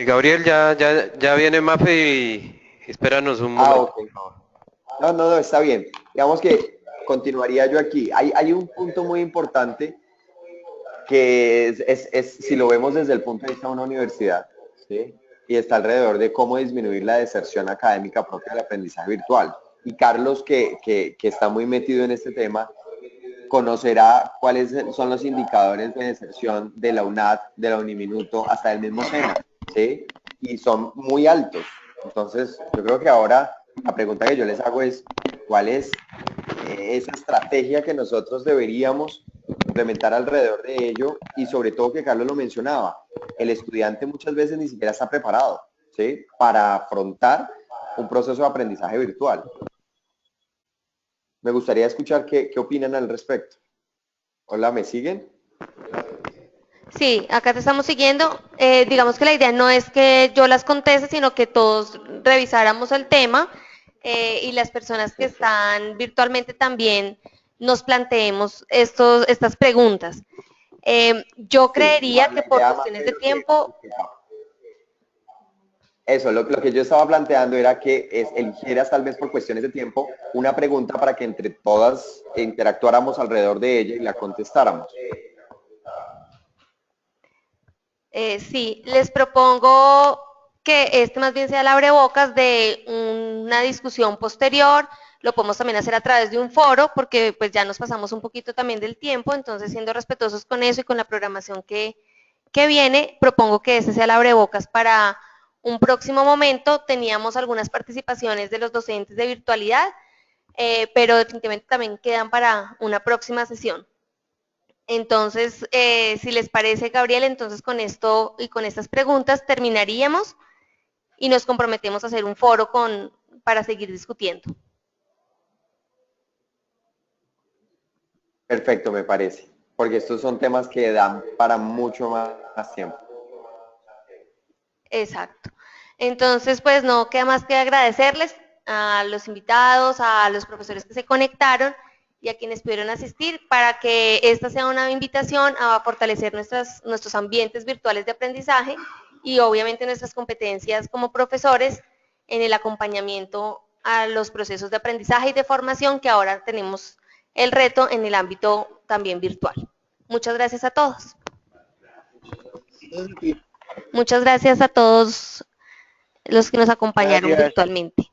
Gabriel, ya viene Mafe y espéranos un momento. Okay. No, está bien. Digamos que continuaría yo aquí. Hay un punto muy importante que es si lo vemos desde el punto de vista de una universidad, ¿sí? Y está alrededor de cómo disminuir la deserción académica propia del aprendizaje virtual. Y Carlos, que está muy metido en este tema, conocerá cuáles son los indicadores de deserción de la UNAD, de la Uniminuto, hasta el mismo SENA, ¿sí? Y son muy altos. Entonces, yo creo que ahora la pregunta que yo les hago es, ¿cuál es esa estrategia que nosotros deberíamos implementar alrededor de ello? Y sobre todo, que Carlos lo mencionaba, el estudiante muchas veces ni siquiera está preparado, ¿sí?, para afrontar un proceso de aprendizaje virtual. Me gustaría escuchar qué opinan al respecto. Hola, ¿me siguen? Sí, acá te estamos siguiendo. Digamos que la idea no es que yo las conteste, sino que todos revisáramos el tema y las personas que están virtualmente también nos planteemos estas preguntas. Yo creería que por cuestiones de tiempo... Eso, lo que yo estaba planteando era que eligieras, tal vez por cuestiones de tiempo, una pregunta para que entre todas interactuáramos alrededor de ella y la contestáramos. Sí, les propongo que este más bien sea el abrebocas de una discusión posterior. Lo podemos también hacer a través de un foro, porque pues ya nos pasamos un poquito también del tiempo, entonces siendo respetuosos con eso y con la programación que viene, propongo que ese sea el abrebocas para un próximo momento. Teníamos algunas participaciones de los docentes de virtualidad, pero definitivamente también quedan para una próxima sesión. Entonces, si les parece, Gabriel, entonces con esto y con estas preguntas terminaríamos y nos comprometemos a hacer un foro para seguir discutiendo. Perfecto, me parece, porque estos son temas que dan para mucho más tiempo. Exacto. Entonces, pues no queda más que agradecerles a los invitados, a los profesores que se conectaron y a quienes pudieron asistir, para que esta sea una invitación a fortalecer nuestros ambientes virtuales de aprendizaje y obviamente nuestras competencias como profesores en el acompañamiento a los procesos de aprendizaje y de formación, que ahora tenemos el reto en el ámbito también virtual. Muchas gracias a todos. Muchas gracias a todos los que nos acompañaron virtualmente.